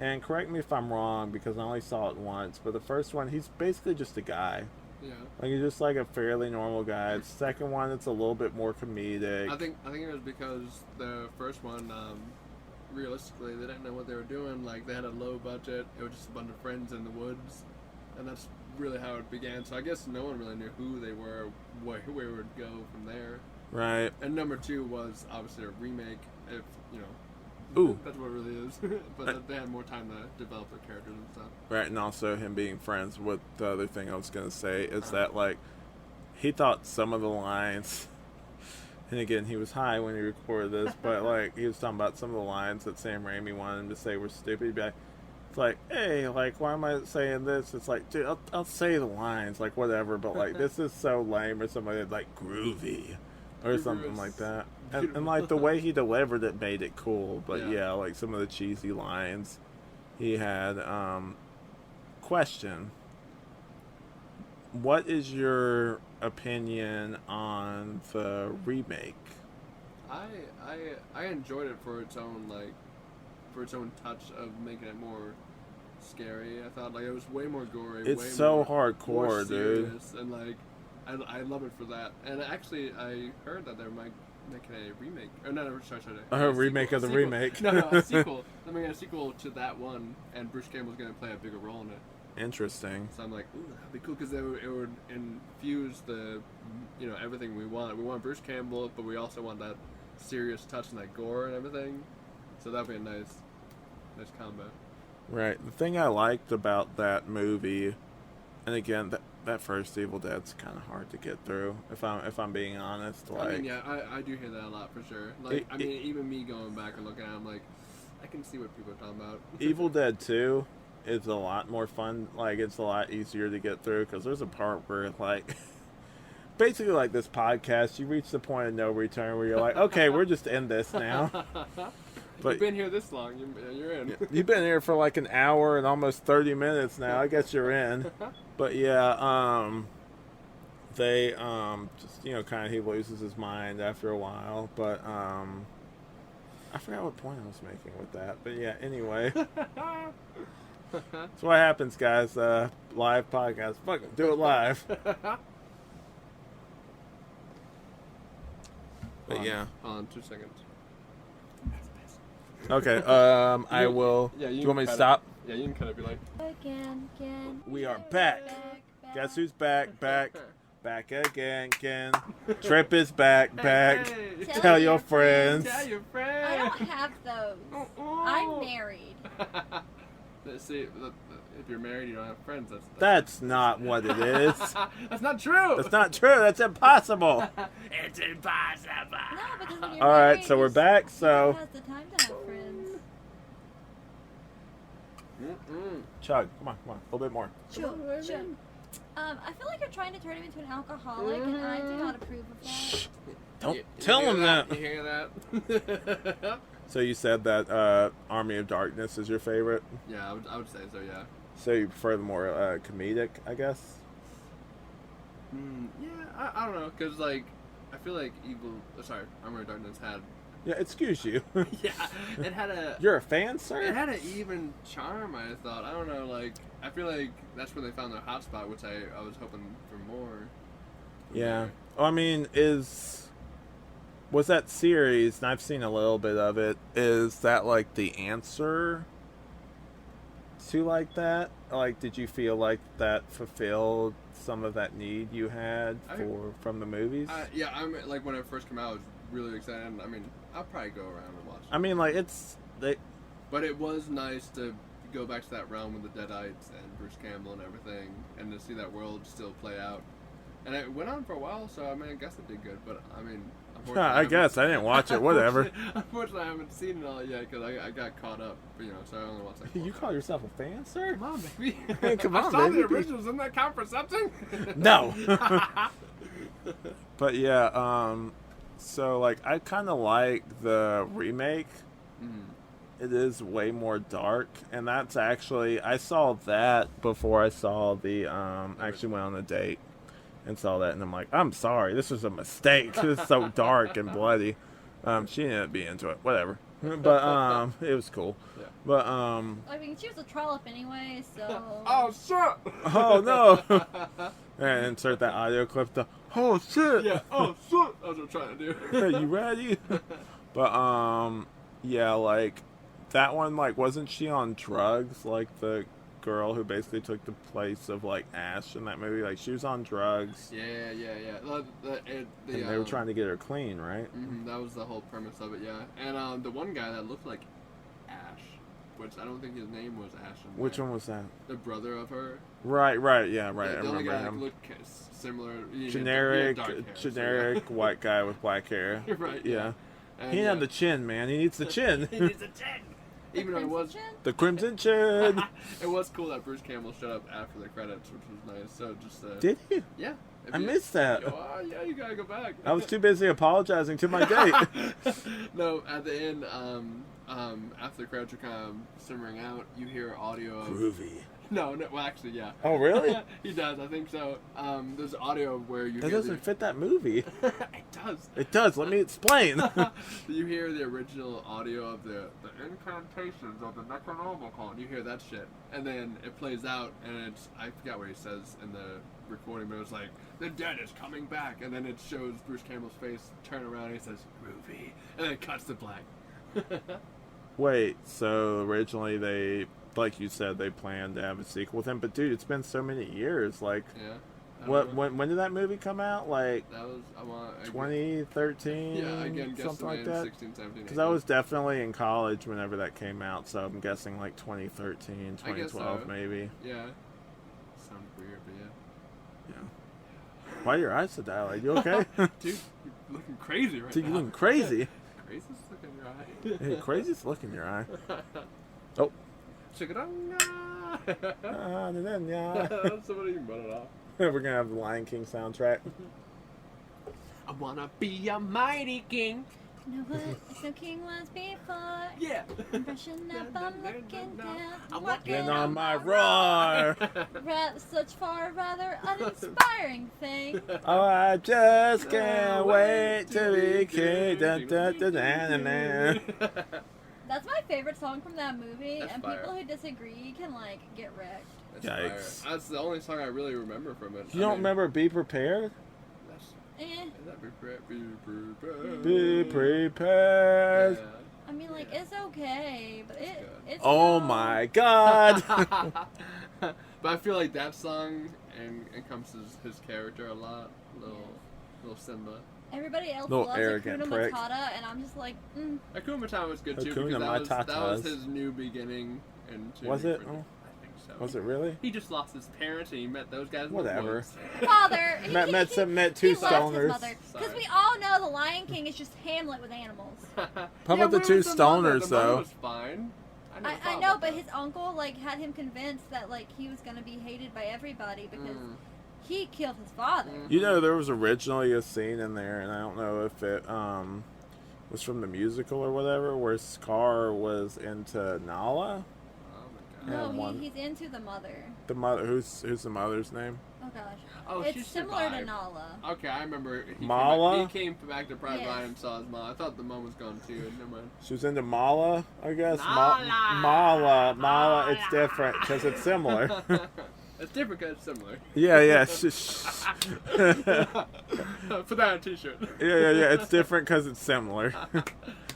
and correct me if I'm wrong because I only saw it once, but the first one, he's basically just a guy. Yeah. Like, he's just like a fairly normal guy. The second one, it's a little bit more comedic. I think it was because the first one, realistically, they didn't know what they were doing. Like, they had a low budget. It was just a bunch of friends in the woods, and that's really how it began. So I guess no one really knew who they were, where it would go from there. Right. And number two was obviously a remake. If Ooh. That's what it really is. But they had more time to develop their characters and stuff. Right, and also him being friends with the other thing I was going to say is that, like, he thought some of the lines, and again, he was high when he recorded this, but, like, he was talking about some of the lines that Sam Raimi wanted him to say were stupid. He'd be like, it's like, hey, like, why am I saying this? It's like, dude, I'll say the lines, like, whatever, but, like, this is so lame, or somebody like, groovy, or something like that. And like, the way he delivered it made it cool, but yeah, like, some of the cheesy lines he had. Question: what is your opinion on the remake? I enjoyed it for its own touch of making it more scary. I thought like it was way more gory. It's way so more, hardcore, more dude. serious, and like I love it for that. And actually, I heard that they're making a remake. Oh no, sorry. A remake of the remake. No, a sequel. They're making a sequel to that one, and Bruce Campbell's going to play a bigger role in it. Interesting. So I'm like, ooh, that'd be cool because it would infuse the, everything we want. We want Bruce Campbell, but we also want that serious touch and that gore and everything. So that'd be a nice combo. Right. The thing I liked about that movie, and again, that first Evil Dead's kind of hard to get through. If I'm being honest, like. I mean, yeah, I do hear that a lot for sure. Like, even me going back and looking at it, I'm like, I can see what people are talking about. Evil Dead 2 is a lot more fun. Like, it's a lot easier to get through because there's a part where, like, basically like this podcast, you reach the point of no return where you're like, okay, we're just end this now. But you've been here this long, you're in. You've been here for like an hour and almost 30 minutes now. I guess you're in. But yeah, they just kind of he loses his mind after a while. But I forgot what point I was making with that. But yeah, anyway. That's what happens, guys. Live podcast. Fuck it, do it live. But yeah. Hold on 2 seconds. Okay, I will. Yeah, do you want me to stop? Yeah, you can kind of be like. Again. We are back. Guess who's back? Back again. Tripp is back. Hey. Tell your friends. Tell your friends. I don't have those. I'm married. See, if you're married, you don't have friends. That's not what it is. That's not true. That's not true. That's impossible. It's impossible. No, because when you're All right, married, so we're back. So who has the time to have friends? chug. Come on. A little bit more. Sure. I feel like you're trying to turn him into an alcoholic, and I do not approve of that. Don't tell him that. You hear that? So you said that Army of Darkness is your favorite? Yeah, I would say so, yeah. So you prefer the more comedic, I guess? Yeah, I don't know, because, like, I feel like Army of Darkness had... Yeah, excuse you. Yeah, it had a... You're a fan, sir? It had an even charm, I thought. I don't know, like, I feel like that's where they found their hotspot, which I was hoping for more. Yeah. Well, I mean, was that series, and I've seen a little bit of it, is that, like, the answer to, like, that? Like, did you feel like that fulfilled some of that need you had from the movies? Yeah, like, when it first came out, I was really excited. I mean, I'll probably go around and watch it. I mean, like, But it was nice to go back to that realm with the Deadites and Bruce Campbell and everything, and to see that world still play out. And it went on for a while, so, I mean, I guess it did good, but, I mean... I guess I didn't watch it. Whatever. Unfortunately, I haven't seen it all yet because I got caught up. So I only watched. You call yourself a fan, sir? Come on, baby. Hey, come on, I saw baby. the originals. Doesn't that count for something? No. But yeah, so like I kind of like the remake. It is way more dark, and that's actually I saw that before I saw the actually went on a date. And saw that, and I'm like, I'm sorry, this was a mistake. This is so dark and bloody. She didn't be into it, whatever. But it was cool. Yeah. But I mean, she was a trollop anyway, so. Oh shit! Oh no! And insert that audio clip. Oh shit! Yeah. Oh shit! That's what I'm trying to do. Are you ready? But yeah, like that one. Like, wasn't she on drugs? Like the girl who basically took the place of like Ash in that movie, like she was on drugs. Yeah. And they were trying to get her clean, right? That was the whole premise of it, yeah. And the one guy that looked like Ash, which I don't think his name was Ash. Which one was that? The brother of her. Right, yeah, right. The I only remember guy him. That looked similar. Generic white guy with black hair. Right. Yeah. And, he didn't have the chin, man. He needs the chin. He needs the chin. Even though it was the Crimson Chin. It was cool that Bruce Campbell showed up after the credits, which was nice. So just did he? Yeah. I missed that. Yeah, you gotta go back. I was too busy apologizing to my date. No, at the end, after the credits are kind of simmering out, you hear audio of groovy. No, well, actually, yeah. Oh, really? He does, I think so. There's audio where you That hear doesn't fit that movie. It does. It does. Let me explain. You hear the original audio of the incantations of the Necronomicon. You hear that shit. And then it plays out, and it's, I forgot what he says in the recording, but it was like, the dead is coming back. And then it shows Bruce Campbell's face turn around, and he says, groovy. And then it cuts to black. Wait, so originally they, like you said, they planned to have a sequel with him, but dude, it's been so many years. Like, Yeah. when did that movie come out? Like, That was, 2013? yeah, again, something like guesstimating that. 16, 17, Because I was definitely in college whenever that came out, so I'm guessing like 2013, I guess 2012 so. maybe. Yeah. Sounds weird, but yeah. Yeah. Why are your eyes so dilated? You okay? Dude, you're looking crazy right Dude, now. you're looking crazy. Crazy's looking in your eye. Hey, crazy's look in your eye. Oh. Chikaranga! Somebody run it off. We're gonna have the Lion King soundtrack. I wanna be a mighty king. You know what the king was before? Yeah. I'm brushing up, I'm looking down. I'm walking Getting on my roar. Such far rather uninspiring thing. Oh, I just can't wait to be king. Dun, dun, dun, dun, dun, dun. That's my favorite song from that movie, That's and fire. people who disagree can like get wrecked. That's Yikes. fire. That's the only song I really remember from it. You don't remember Be Prepared? That's, Eh. is that be prepared? Be prepared. Yeah. I mean, like it's okay, but it's Oh no- my god. But I feel like that song encompasses his character a lot. Little Simba. Everybody else Little loves arrogant Hakuna prick. Matata, and I'm just like, Akuma Matata was good too Hakuna because that was Matatas. his new beginning. Was it? I Oh. think so. Was it really? He just lost his parents and he met those guys. in the Whatever. woods. father. Met two he loves his stoners. mother because Sorry. we all know the Lion King is just Hamlet with animals. How about the where two was the mother? stoners, The though? mother was fine. never I thought know, about but that. his uncle like had him convinced that like he was gonna be hated by everybody because he killed his father. You know, there was originally a scene in there, and I don't know if it was from the musical or whatever, where Scar was into Nala. Oh my Yeah, god. No, one. he's into the mother. The mother, who's the mother's name? Oh gosh. Oh, It's she similar to survived. Nala. Okay, I remember. Mala? He came back to Private Yes. Ryan and saw his mom. I thought the mom was gone too. Never mind. She was into Mala, I guess. Nala. Mala. It's different because it's similar. It's different because it's similar. yeah. Put that on a t-shirt. Yeah. It's different because it's similar. I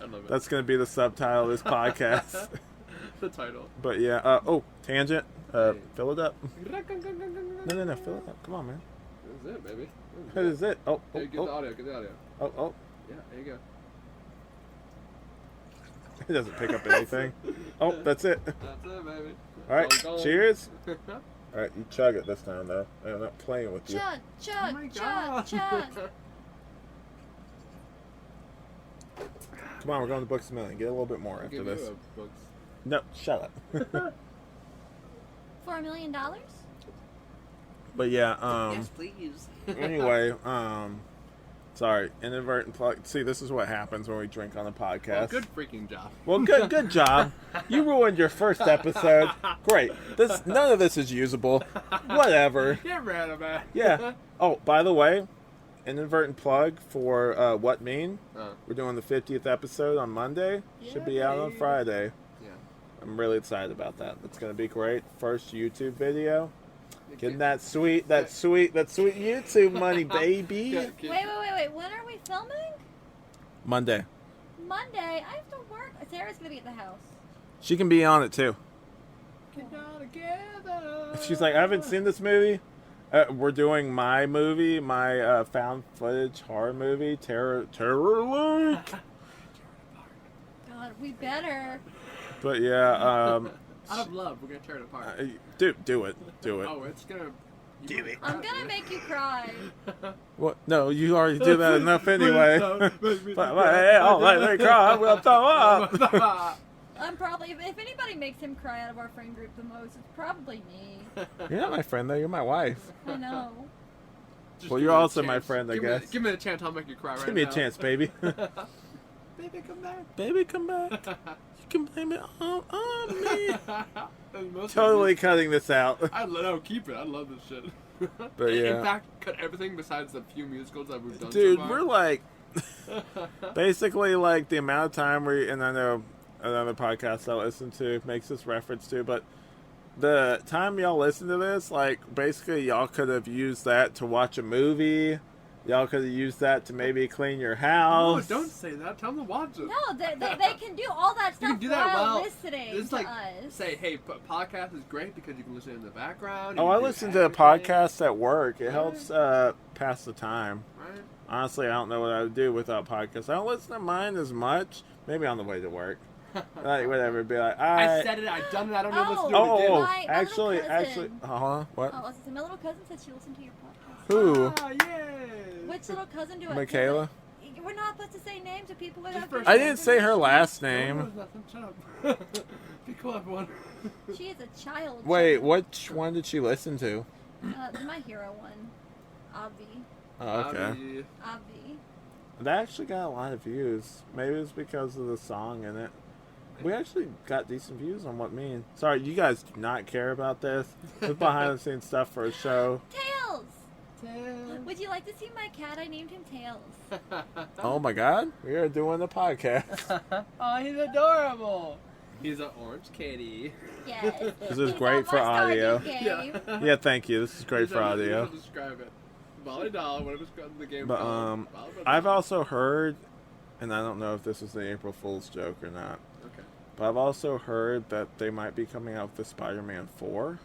love it. That's gonna be the subtitle of this podcast. the title. But yeah. Tangent. Hey. Fill it up. No. No. Fill it up. Come on, man. This is it, baby. That is it. Hey, get the audio. Get the audio. Oh. Yeah, there you go. It doesn't pick up anything. Oh, that's it. That's it, baby. All right. It's all gone. Cheers. All right, you chug it this time, though. I'm not playing with you. Chug, Oh my chug, chug, God. chug. Come on, we're going to Books a Million. Get a little bit more I'll after give this. you a books. No, shut up. For $1 million? But yeah, Yes, please. anyway, sorry, inadvertent plug. See, this is what happens when we drink on the podcast. Well, good freaking job. Well, good job. You ruined your first episode. Great. None of this is usable. Whatever. Get rid of it. Yeah. Oh, by the way, inadvertent plug for What Mean. We're doing the 50th episode on Monday. Should be out on Yay. Friday. Yeah. I'm really excited about that. It's going to be great. First YouTube video. Getting that sweet YouTube money, baby. Wait. When are we filming? Monday. Monday. I have to work. Sarah's gonna be at the house. She can be on it too. Get all together. She's like, I haven't seen this movie. We're doing my movie, my found footage horror movie, Terror Lake. God, we better. But yeah, Out of love, we're gonna tear it apart. do it. Oh, it's gonna. Do it. I'm gonna make you cry. What? No, you already do that enough anyway. But hey, I'll let me cry. We'll throw up. I'm probably, if anybody makes him cry out of our friend group the most, it's probably me. You're not my friend though. You're my wife. I know. Just Well, give you're me a also my chance. friend, I Give guess. give me a chance, I'll make you cry right Give me a now. chance, baby. Baby, come back. Baby, come back. You can blame it all on me. And most of Totally this- cutting this out. No, keep it. I love this shit. But in yeah. fact, cut everything besides the few musicals that we've done Dude, so far. we're like, basically like the amount of time and I know another podcast I listen to makes this reference to, but the time y'all listen to this, like basically y'all could have used that to watch a movie. Y'all could have used that to maybe clean your No, house. don't say that. Tell them to watch it. No, they can do all that You stuff can do that while well. listening It's to like, us. say, hey, podcast is great because you can listen in the background. Oh, you I can do listen to a everything, podcast at work. It Right. helps pass the time. Right? Honestly, I don't know what I would do without podcasts. I don't listen to mine as much. Maybe on the way to work. Like, whatever. Be like, I said it. I've done it. I don't know what to do Oh, with it. My actually, little cousin. what? Oh, I was gonna say, my little cousin said she listened to your podcast. Who? Ah, yay. Which little cousin do I? Michaela? We're not supposed to say names of people Just without. for- I didn't say her last No, name. there's nothing. Shut up. Be cool, everyone. She is a child. Wait, child. which one did she listen to? My hero one, Avi. Oh, okay. Avi. That actually got a lot of views. Maybe it's because of the song in it. We actually got decent views on What Mean. Sorry, you guys do not care about this. It's behind the scenes stuff for a show. Tails. Would you like to see my cat? I named him Tails. Oh my god, we are doing a podcast. Oh, he's adorable. He's an orange kitty. Yes. This is He's great on for my audio. Stardew game. Yeah, thank you. This is great for You audio. should describe it. Volley doll, whatever the game But called. I've also heard, and I don't know if this is the April Fool's joke or not, Okay. but I've also heard that they might be coming out with the Spider-Man 4.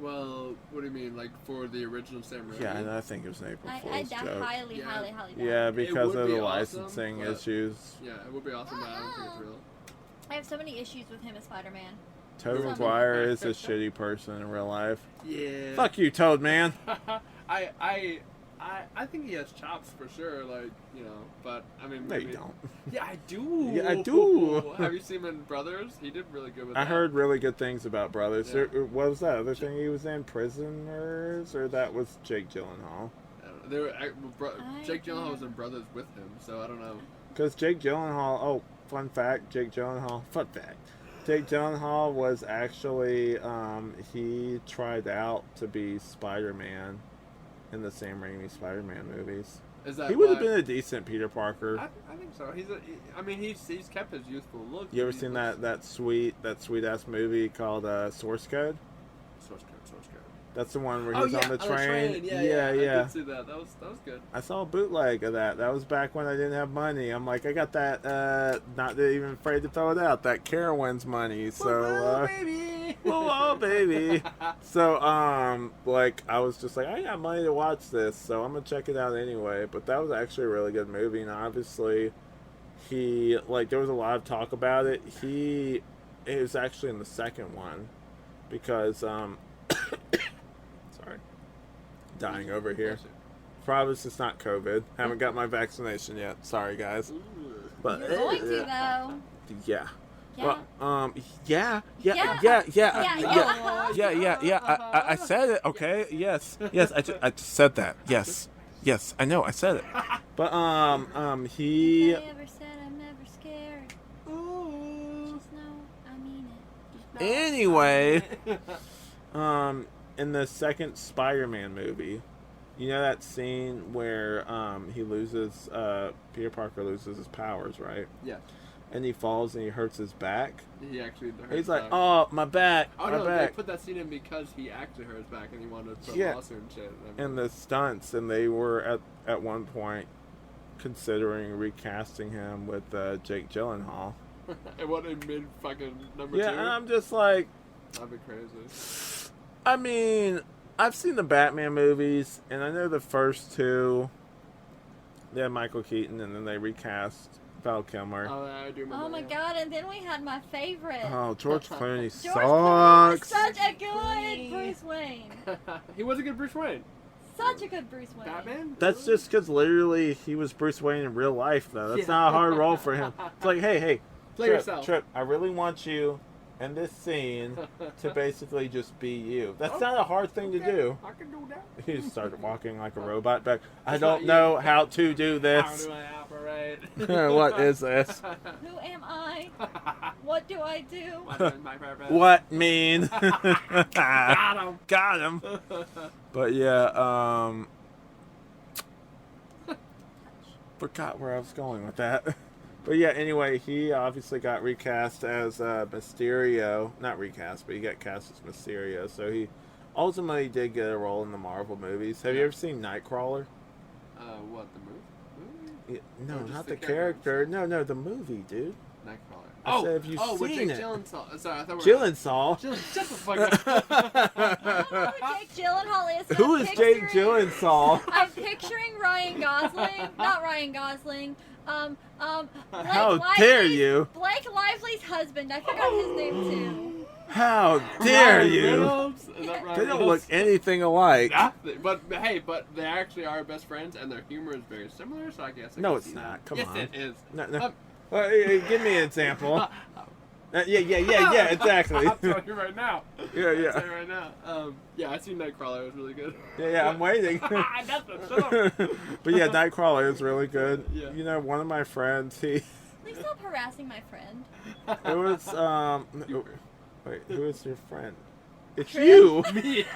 Well, what do you mean, like for the original Sam Raimi? Yeah, and I think it was an April I Fool's joke. highly Yeah. doubt Yeah, it. because would of be the awesome, licensing but- issues. Yeah, it would be awesome, but I don't think it's real. I have so many issues with him as Spider-Man. Toad Some- Maguire is a shitty person in real life. Yeah. Fuck you, Toad man. I think he has chops for sure, like, you know, but I mean, No, maybe. you don't. Yeah, I do. Yeah, I do. Have you seen him in Brothers? He did really good with I that. heard really good things about Brothers. Yeah. What was that other thing he was in? Prisoners? Or that was Jake Gyllenhaal? I don't know. They were, Jake Gyllenhaal was in can't- Brothers with him, so I don't know. Because Jake Gyllenhaal, fun fact, Jake Gyllenhaal was actually, he tried out to be Spider-Man in the Sam Raimi Spider-Man movies. Is that He would have why- been a decent Peter Parker. I think so. He's kept his youthful look. You ever He seen looks- that sweet ass movie called Source Code? Source code. That's the one where Oh he's yeah, on the train. Yeah. I did see that. That was good. I saw a bootleg of that. That was back when I didn't have money. I'm like, I got that. Not even afraid to throw it out. That Carowinds money. So, baby. whoa, baby. So, like, I was just like, I got money to watch this, so I'm gonna check it out anyway. But that was actually a really good movie, and obviously, there was a lot of talk about it. It was actually in the second one, because, sorry, dying over here. Promise it's not COVID. Haven't got my vaccination yet. Sorry, guys. Ooh. But You're going to though. yeah. Yeah. Well, Yeah. yeah. I said it. Okay. Yes. I just said that. Yes. I know. I said it. But he. I ever said I'm never scared. Ooh. Just know I mean it. Anyway, in the second Spider-Man movie, you know that scene where Peter Parker loses his powers, right? Yeah. And he falls and he hurts his back. He actually hurt He's his like, back. "Oh, my back, Oh my no, back." they put that scene in because he actually hurt his back and he wanted to put Yeah. lawsuit and shit. And the stunts, and they were at one point considering recasting him with Jake Gyllenhaal. and what in mid fucking number Yeah, two? and I'm just like, That'd be crazy. I mean, I've seen the Batman movies, and I know the first two, they had Michael Keaton, and then they recast Val Kilmer. Oh, I do remember. Oh my yeah. god! And then we had my favorite. Oh, George Clooney George Clooney is sucks. such a good Bruce Wayne. He was a good Bruce Wayne. Such a good Bruce Wayne. Batman? That's just because literally he was Bruce Wayne in real life, though. That's Yeah. not a hard role for him. It's like, hey, Play Tripp, yourself. Tripp, I really want you in this scene to basically just be you. That's not a hard thing to do. I can do that. He started walking like a robot back. I It's don't not know you. how to do How this. do I operate? What is this? Who am I? What do I do? What is my purpose? What mean? Got him. Got him. But yeah, forgot where I was going with that. But yeah, anyway, he obviously got recast as Mysterio. Not recast, but he got cast as Mysterio. So he ultimately did get a role in the Marvel movies. Have you ever seen Nightcrawler? What, the movie? Yeah, no, Or just not the the character. No, the movie, dude. Nightcrawler. I said, have you with seen Jake it? Gyllenhaal. Sorry, I thought we were... Gyllenhaal. Shut the fuck up. I don't know who Jake Gyllenhaal is. But Who I'm is Jake picturing- Gyllenhaal? I'm picturing Ryan Gosling. Not Ryan Gosling. Blake How dare you? Blake Lively's husband. I forgot his name too. How dare Ryan you? Reynolds? Is that Ryan They don't Reynolds? look anything alike. Nothing. But hey, they actually are best friends, and their humor is very similar. So I guess. I No, can it's see not. that. Come yes, on. Yes, it is. No. Give me an example. Yeah, exactly. I'm telling you right now. Yeah. I'm telling you right now. Yeah, I seen Nightcrawler. It was really good. Yeah, I'm waiting. That's the shut up. But yeah, Nightcrawler is really good. Yeah. You know, one of my friends, Please stop harassing my friend. it was, wait, who is your friend? It's Tripp? you! Me.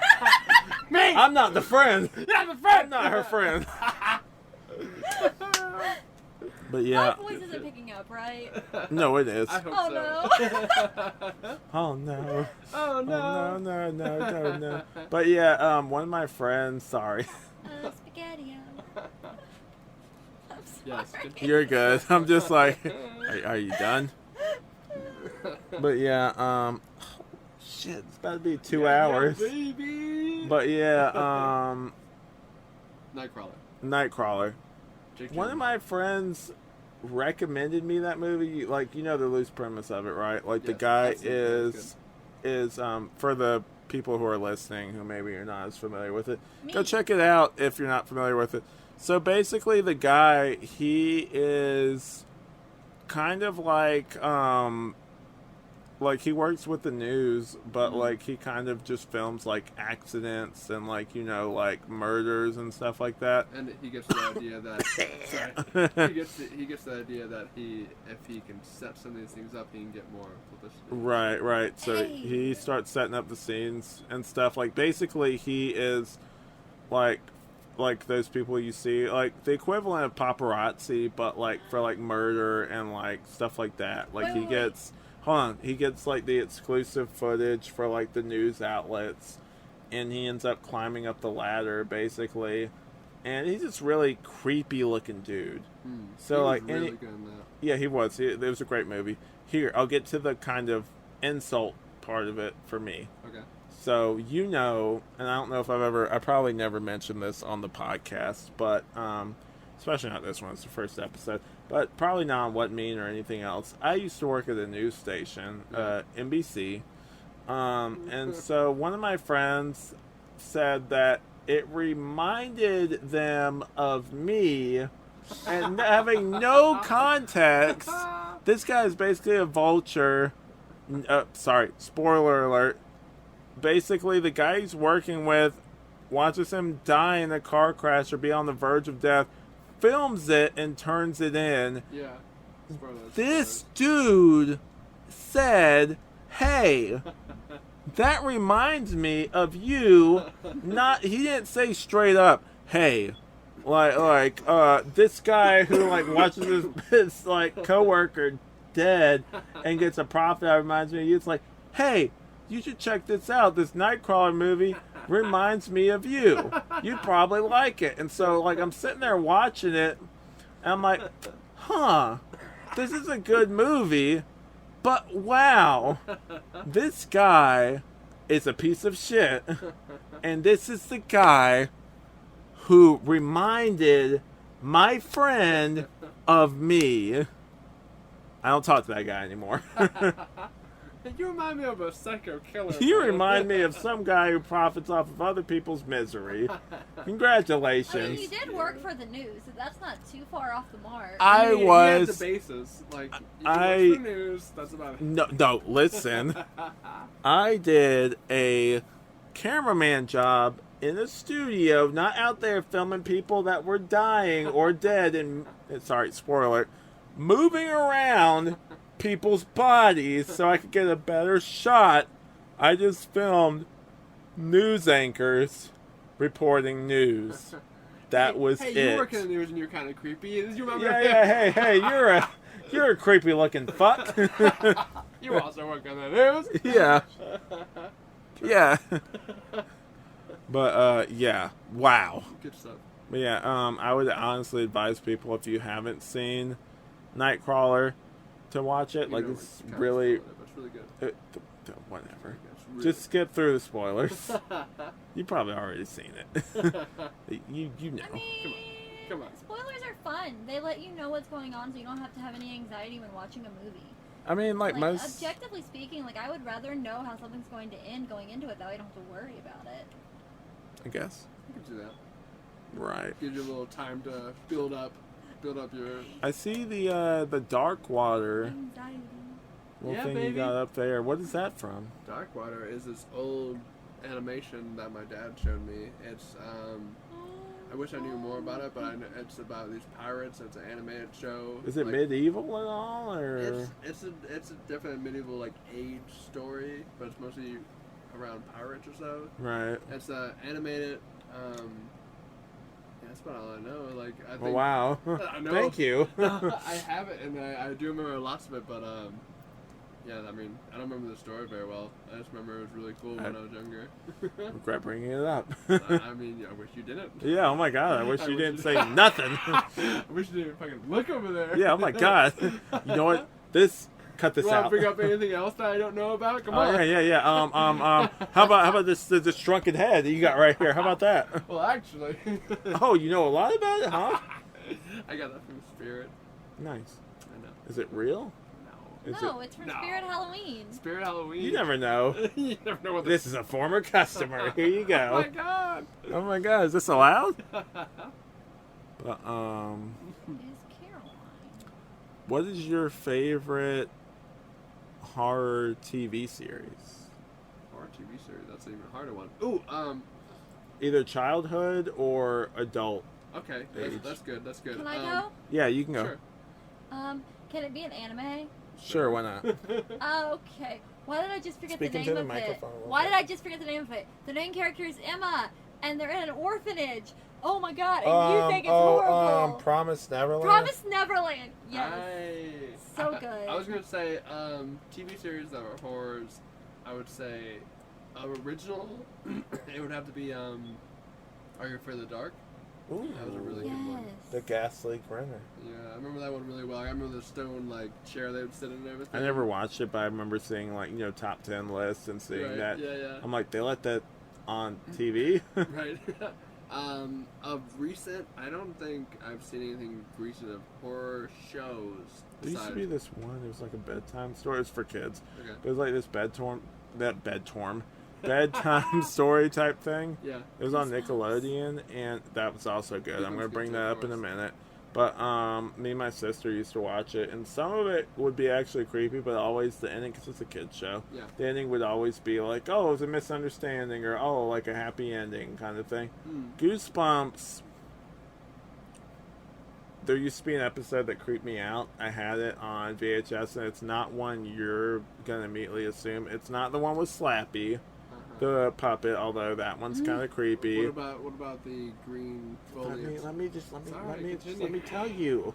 Me. I'm not the friend! You're the friend. I'm not her friend. But yeah, My voice isn't picking up, right? no, it is. I hope Oh, so. Oh no. Oh no. Oh, no. But yeah, one of my friends, sorry. Spaghetti. I'm sorry. Yes. You're good. I'm just like, are you done? But yeah, shit, it's about to be 2 hours. Yeah, baby. But yeah, Nightcrawler. Jake One of Gyllenhaal. my friends recommended me that movie. Like, you know the loose premise of it, right? Like, the Yes, guy absolutely. is for the people who are listening who maybe are not as familiar with it, Me. go check it out if you're not familiar with it. So basically, the guy, he is kind of like he works with the news, but like he kind of just films like accidents and like, you know, like murders and stuff like that. And he gets the idea that sorry, he gets the idea that if he can set some of these things up, he can get more publicity. Right. So Hey. he starts setting up the scenes and stuff. Like, basically, he is like those people you see, like the equivalent of paparazzi, but like for like murder and like stuff like that. Like, he gets like the exclusive footage for like the news outlets, and he ends up climbing up the ladder basically. And he's this really creepy looking dude. So He was like really good in that. Yeah, he was. It was a great movie. Here, I'll get to the kind of insult part of it for me. Okay. So, you know, and I don't know if I probably never mentioned this on the podcast, but, especially not this one, it's the first episode, but probably not on What Mean or anything else. I used to work at a news station, NBC, and so one of my friends said that it reminded them of me, and having no context, this guy is basically a vulture. Sorry, spoiler alert. Basically, the guy he's working with watches him die in a car crash or be on the verge of death, films it, and turns it in. Yeah. Spoilers, This dude said, "Hey, that reminds me of you." He didn't say straight up, "Hey, this guy who like watches his like coworker dead and gets a profit that reminds me of you." It's like, "Hey, you should check this out. This Nightcrawler movie reminds me of you. You'd probably like it." And so, like, I'm sitting there watching it, and I'm like, this is a good movie, but wow, this guy is a piece of shit. And this is the guy who reminded my friend of me. I don't talk to that guy anymore. You remind me of a psycho killer. You bro. remind me of some guy who profits off of other people's misery. I Congratulations. mean, you did work for the news, so that's not too far off the mark. I He had was. the basis. Like, you I- watch the news, that's about it. No, listen. I did a cameraman job in a studio, not out there filming people that were dying or dead and, sorry, spoiler, moving around people's bodies so I could get a better shot. I just filmed news anchors reporting news. That was hey, it. you work in the news and you're kind of creepy. You remember? Yeah, hey, you're a creepy looking fuck. You also work on the news. Yeah. Yeah. But yeah. Wow. Good stuff. But yeah, I would honestly advise people, if you haven't seen Nightcrawler, to watch it. Like, it's really It's really good. whatever. It's really Just skip through the spoilers. You probably already seen it. you know. I mean, Come on. spoilers are fun. They let you know what's going on, so you don't have to have any anxiety when watching a movie. I mean, like most. Objectively speaking, like, I would rather know how something's going to end going into it, that way I don't have to worry about it. I guess. You can do that. Right. Gives you a little time to build up your. I see the Dark Water Anxiety. little Yeah, thing you baby. got up there. What is that from? Darkwater is this old animation that my dad showed me. It's I wish I knew more about it, but it's about these pirates. It's an animated show. Is it like, medieval at all, or? It's a different medieval like age story, but it's mostly around pirates or so. Right. It's animated. That's about all I know. Like I think. Oh, wow. I know. Thank you. I have it, and I do remember lots of it, but yeah. I mean, I don't remember the story very well. I just remember it was really cool when I was younger. Regret bringing it up. I mean, I wish you didn't. Yeah, oh my god, I wish you didn't say didn't. nothing. I wish you didn't fucking look over there. Yeah, oh my god. You know what? Cut this You want to out. bring up anything else that I don't know about? Come Oh on. yeah. How about this shrunken head that you got right here? How about that? Well, actually. Oh, you know a lot about it, huh? I got that from Spirit. Nice. I know. Is it real? No. Is No, it's from No. Spirit Halloween. Spirit Halloween. You never know. You never know what This is a former customer. Here you Oh go. my god. Oh my god, is this allowed? But Is Caroline. what is your favorite horror TV series? Horror TV series. That's an even harder one. Ooh. Either childhood or adult. Okay. Age. That's good. That's good. Can I go? Yeah, you can go. Sure. Can it be an anime? Sure, why not? Okay. Why did I just forget Speak the into name the of it? microphone a little Why bit. did I just forget the name of it? The main character is Emma, and they're in an orphanage. Oh my god! And you think it's horrible? Promise Neverland. Promise Neverland. Yes. Nice. So good. I was gonna say TV series that were horrors. I would say original. It would have to be Are You Afraid of the Dark? Ooh, That was a really good one. Yes. The Ghastly Grinner. Yeah, I remember that one really well. I remember the stone like chair they would sit in and everything. I never watched it, but I remember seeing top 10 lists and seeing Right, that. yeah. I'm like, they let that on TV. Right. Of recent, I don't think I've seen anything recent of horror shows. There used to be this one. It was like a bedtime story. It was for kids. Okay. It was like this bedtime story type thing. Yeah. It was on Goosebumps. Nickelodeon, and that was also good. I'm Goosebumps gonna bring good too, that of up in a course. minute. But me and my sister used to watch it, and some of it would be actually creepy, but always the ending, because it's a kids show. Yeah. The ending would always be like, oh, it was a misunderstanding, or oh, like a happy ending kind of thing. Goosebumps. There used to be an episode that creeped me out. I had it on VHS, and it's not one you're gonna immediately assume. It's not the one with Slappy, the puppet, although that one's kind of creepy. What about the green foliage? Let me Sorry, let me tell you.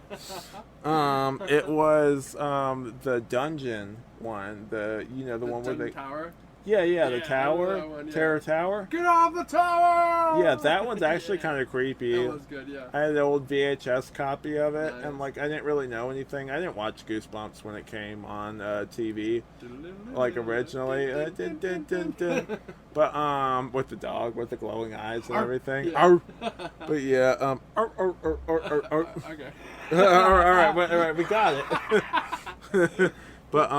It was the dungeon one. The one where they Tower. the Yeah, I remember tower, that one, yeah. Terror Tower. Get off the tower! Yeah, that one's actually kind of creepy. That was good, yeah. I had an old VHS copy of it, Nice. and I didn't really know anything. I didn't watch Goosebumps when it came on TV, like originally. Dun, dun, dun, dun. But with the dog with the glowing eyes and Arr, everything. yeah. Arr. But yeah, arr, arr, arr, arr, arr, arr. Okay. all right, we got it. But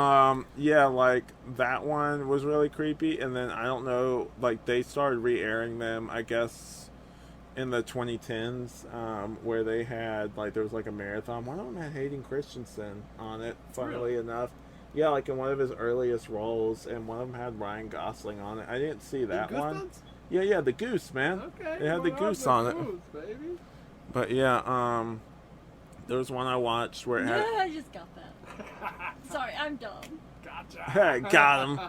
yeah, like that one was really creepy, and then I don't know, like they started re-airing them, I guess, in the 2010s, where they had like there was like a marathon. One of them had Hayden Christensen on it, funnily enough. Yeah, like in one of his earliest roles, and one of them had Ryan Gosling on it. I didn't see that one. Yeah, the goose, man. Okay, it had the goose on it. Baby. But yeah, there was one I watched where it had. Yeah, I just got that. Sorry, I'm dumb. Gotcha. Got him.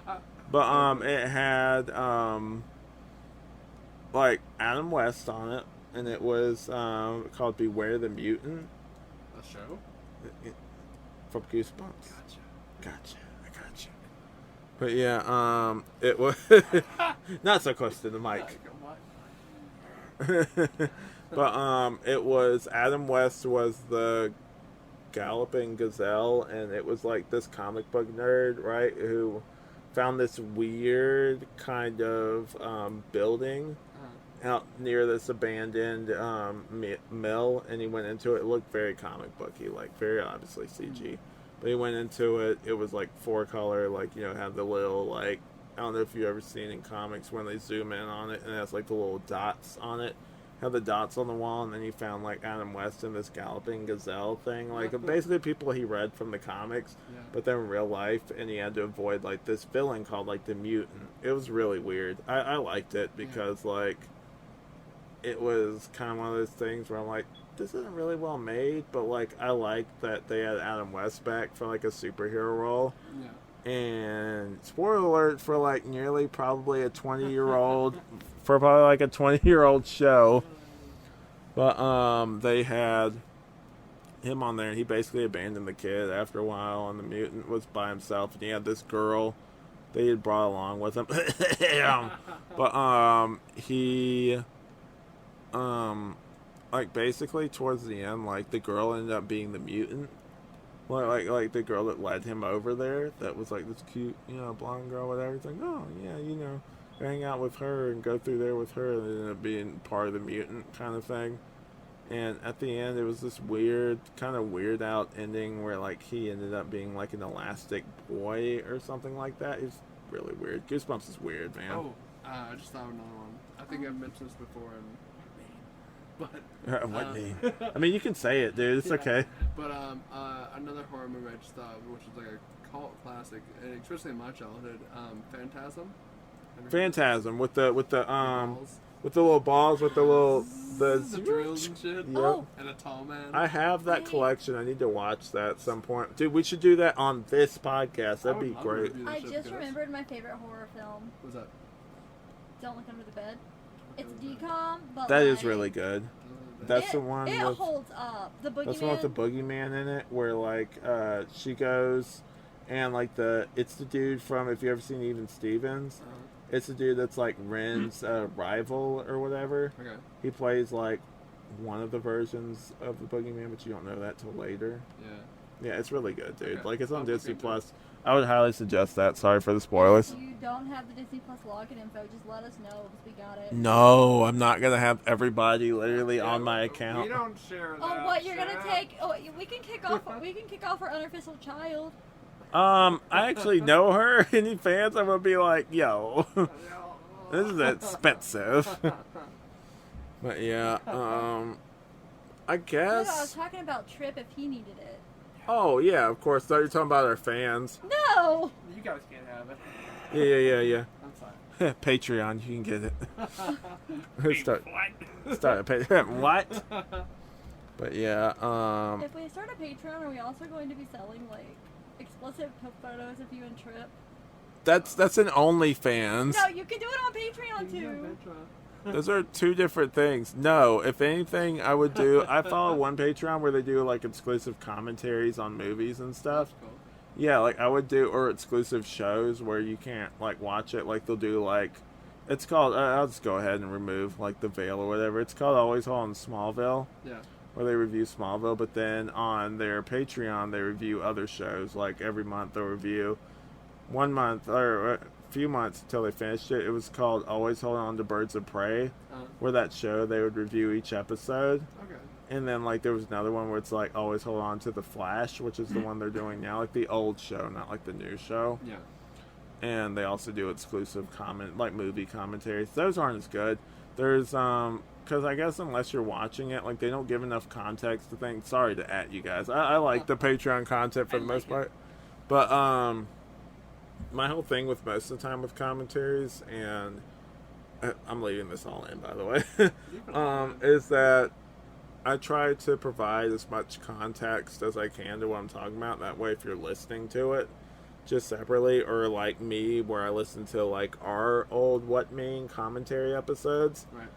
But it had like Adam West on it, and it was called Beware the Mutant. A show? From Goosebumps. Gotcha. I gotcha. But yeah, it was not so close to the mic. But it was Adam West was the galloping gazelle, and it was like this comic book nerd, right, who found this weird kind of building out near this abandoned mill, and he went into it. It looked very comic booky, like very obviously CG. But he went into it. It was like 4-color, like, you know, had the little, like, I don't know if you've ever seen in comics when they zoom in on it, and it has like the little dots on it. Had the dots on the wall, and then he found like Adam West in this galloping gazelle thing, like basically people he read from the comics, but then in real life, and he had to avoid like this villain called like the Mutant. It was really weird. I liked it because like it was kind of one of those things where I'm like, this isn't really well made, but like I like that they had Adam West back for like a superhero role. And spoiler alert for like nearly probably a 20-year-old for probably like a 20-year-old show. But they had him on there, and he basically abandoned the kid after a while, and the mutant was by himself, and he had this girl they had brought along with him. But he like basically towards the end, like the girl ended up being the mutant. Like the girl that led him over there, that was like this cute, you know, blonde girl, whatever. It's like, oh yeah, you know, hang out with her and go through there with her, and it ended up being part of the mutant kind of thing. And at the end, it was this weird, kind of weird out ending where like he ended up being like an elastic boy or something like that. It was really weird. Goosebumps is weird, man. Oh, I just thought of another one. I think I've mentioned this before, but what name? I mean, you can say it, dude. It's okay. But another horror movie I just thought of, which is like a cult classic, and especially in my childhood, Phantasm. with the balls. with the little balls, with the little the drills and shit. Yep. Oh. And a tall man. I have that collection. I need to watch that at some point, dude. We should do that on this podcast. That'd be great. I just remembered my favorite horror film. What's that? Don't Look Under the Bed. It's DCOM, but That like, is really good. That's the one. It with, holds up. The Boogeyman. That's the one with the boogeyman in it, where like she goes, and like it's the dude from, if you ever seen Even Stevens, it's the dude that's like Ren's rival or whatever. Okay. He plays like one of the versions of the boogeyman, but you don't know that till later. Yeah. Yeah, it's really good, dude. Okay. Like it's on Disney Plus. I would highly suggest that. Sorry for the spoilers. If you don't have the Disney Plus login info, just let us know because we got it. No, I'm not gonna have everybody literally on my account. We don't share that. Oh, what you're gonna take? Oh, we can kick off. We can kick off our unofficial child. I actually know her. Any fans? I'm gonna be like, yo, this is expensive. But yeah, I guess. I was talking about Tripp if he needed it. Oh yeah, of course. Thought you were talking about our fans. No. You guys can't have it. Yeah. I'm fine. Patreon, you can get it. start a Patreon. What? But yeah, If we start a Patreon, are we also going to be selling like explicit photos of you and Tripp? that's an OnlyFans. No, you can do it on Patreon too. Those are two different things. No, if anything, I would do. I follow one Patreon where they do like exclusive commentaries on movies and stuff. That's cool. Yeah, like I would do, or exclusive shows where you can't like watch it. Like they'll do like, it's called. I'll just go ahead and remove like the veil or whatever. It's called Always Hole in Smallville. Yeah. Where they review Smallville, but then on their Patreon they review other shows. Like every month they'll review. 1 month or few months until they finished it. It was called Always Hold On to Birds of Prey, where that show they would review each episode. Okay. And then, like, there was another one where it's like, always hold on to the Flash, which is the one they're doing now, like the old show, not like the new show. Yeah. And they also do exclusive movie commentaries. Those aren't as good. There's, because I guess unless you're watching it, like, they don't give enough context to think. Sorry to at you guys. I like the Patreon content for the most part. But, my whole thing with most of the time with commentaries, and I'm leaving this all in, by the way, is that I try to provide as much context as I can to what I'm talking about. That way, if you're listening to it just separately, or like me, where I listen to like our old What Mean commentary episodes, Right.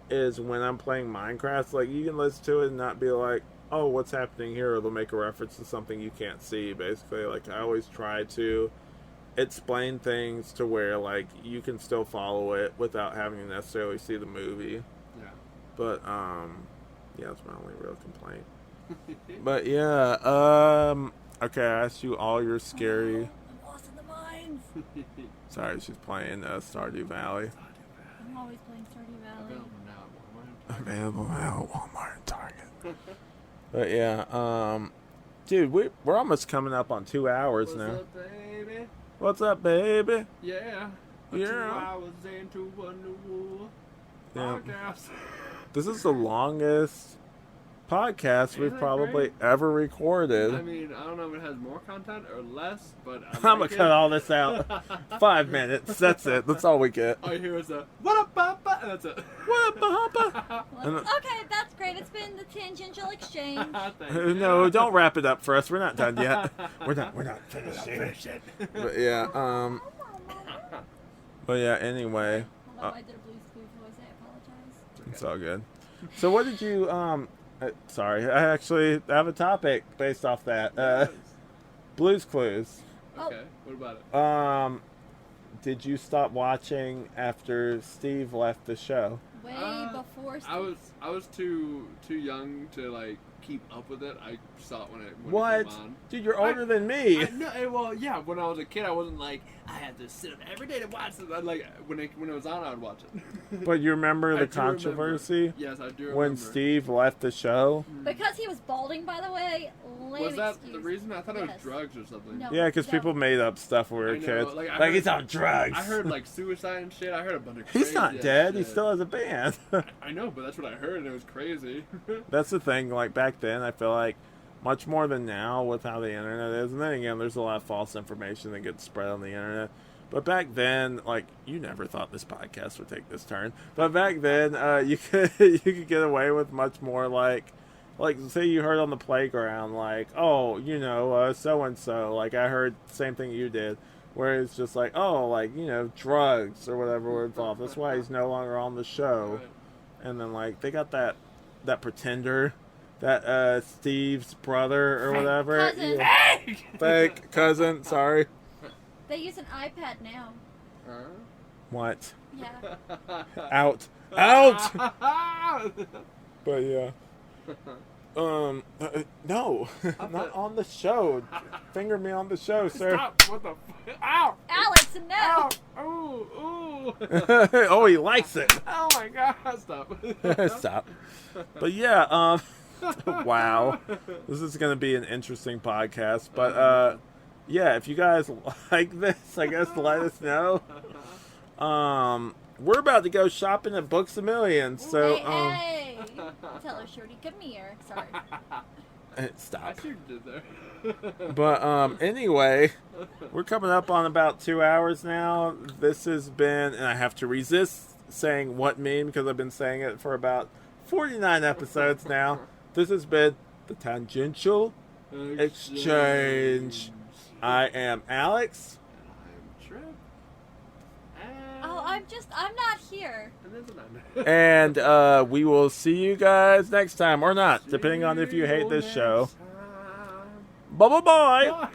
is when I'm playing Minecraft, like you can listen to it and not be like, oh, what's happening here? Or they'll make a reference to something you can't see, basically. Like, I always try to explain things to where like you can still follow it without having to necessarily see the movie. Yeah. But yeah, that's my only real complaint. But yeah, okay, I asked you all your scary. I'm lost in the mines. Sorry, she's playing Stardew Valley. I'm always playing Stardew Valley. Available now at Walmart. Available now at Walmart and Target. But yeah, dude, we're almost coming up on 2 hours What's now. up, baby? What's up, baby? Yeah. Yeah. 2 hours into a new Yeah. podcast. This is the longest podcast Isn't we've that probably great? ever recorded. I mean, I don't know if it has more content or less, but I'm gonna cut all this out. 5 minutes. That's it. That's all we get. All you hear is a what up, papa, and that's it. What up, Papa? Well, okay, that's great. It's been the Tangential Exchange. Thank you. No, don't wrap it up for us. We're not done yet. We're not finishing. But yeah, but yeah. Anyway, Although I did a Blue's Clues voice, I apologize. it's all good. So what did you sorry, I actually have a topic based off that. Yes. Blue's Clues. Okay, what about it? Did you stop watching after Steve left the show? Way before Steve. I was too young to like keep up with it. I saw it when it What? came on. Dude, you're older than me. No, well, yeah. When I was a kid, I wasn't like I had to sit up every day to watch it. Like when it was on, I would watch it. But you remember I the do remember. controversy Yes, I do remember. when Steve left the show? Because he was balding, by the way. Lame Was that excuse. the reason? I thought it was Yes. drugs or something. No. Yeah, because people made up stuff when we were I know, kids. like, I Like, heard- he's on drugs. I heard like suicide and shit. I heard a bunch of. He's not crazy-ass dead. He shit. still has a band. I know, but that's what I heard, and it was crazy. That's the thing. Like, back then, I feel like much more than now with how the internet is. And then again, there's a lot of false information that gets spread on the internet. But back then, like, you never thought this podcast would take this turn. But back then, you could get away with much more, like say you heard on the playground, like, oh, you know, so and so. Like, I heard the same thing you did, where it's just like, oh, like, you know, drugs or whatever were involved. That's why he's no longer on the show. Right. And then, like, they got that pretender, that Steve's brother or whatever. Cousin. Yeah. Fake cousin. Sorry. They use an iPad now. What? Yeah. Out. But yeah. No, not on the show. Finger me on the show, sir. Stop! What the? Ow! Alex, no! Ow! Ooh! Oh, he likes it. Oh my God! Stop! Stop. But yeah, wow. This is going to be an interesting podcast. But yeah, if you guys like this, I guess let us know. We're about to go shopping at Books A Million. So Hey! Tell her, Shorty, come here. Sorry. I stop. see what you did there. But anyway, we're coming up on about 2 hours now. This has been, and I have to resist saying what meme because I've been saying it for about 49 episodes now. This has been the Tangential Exchange. I am Alex. I'm Tripp. Oh, I'm not here. And we will see you guys next time, or not, depending on if you hate this show. Bye-bye-bye.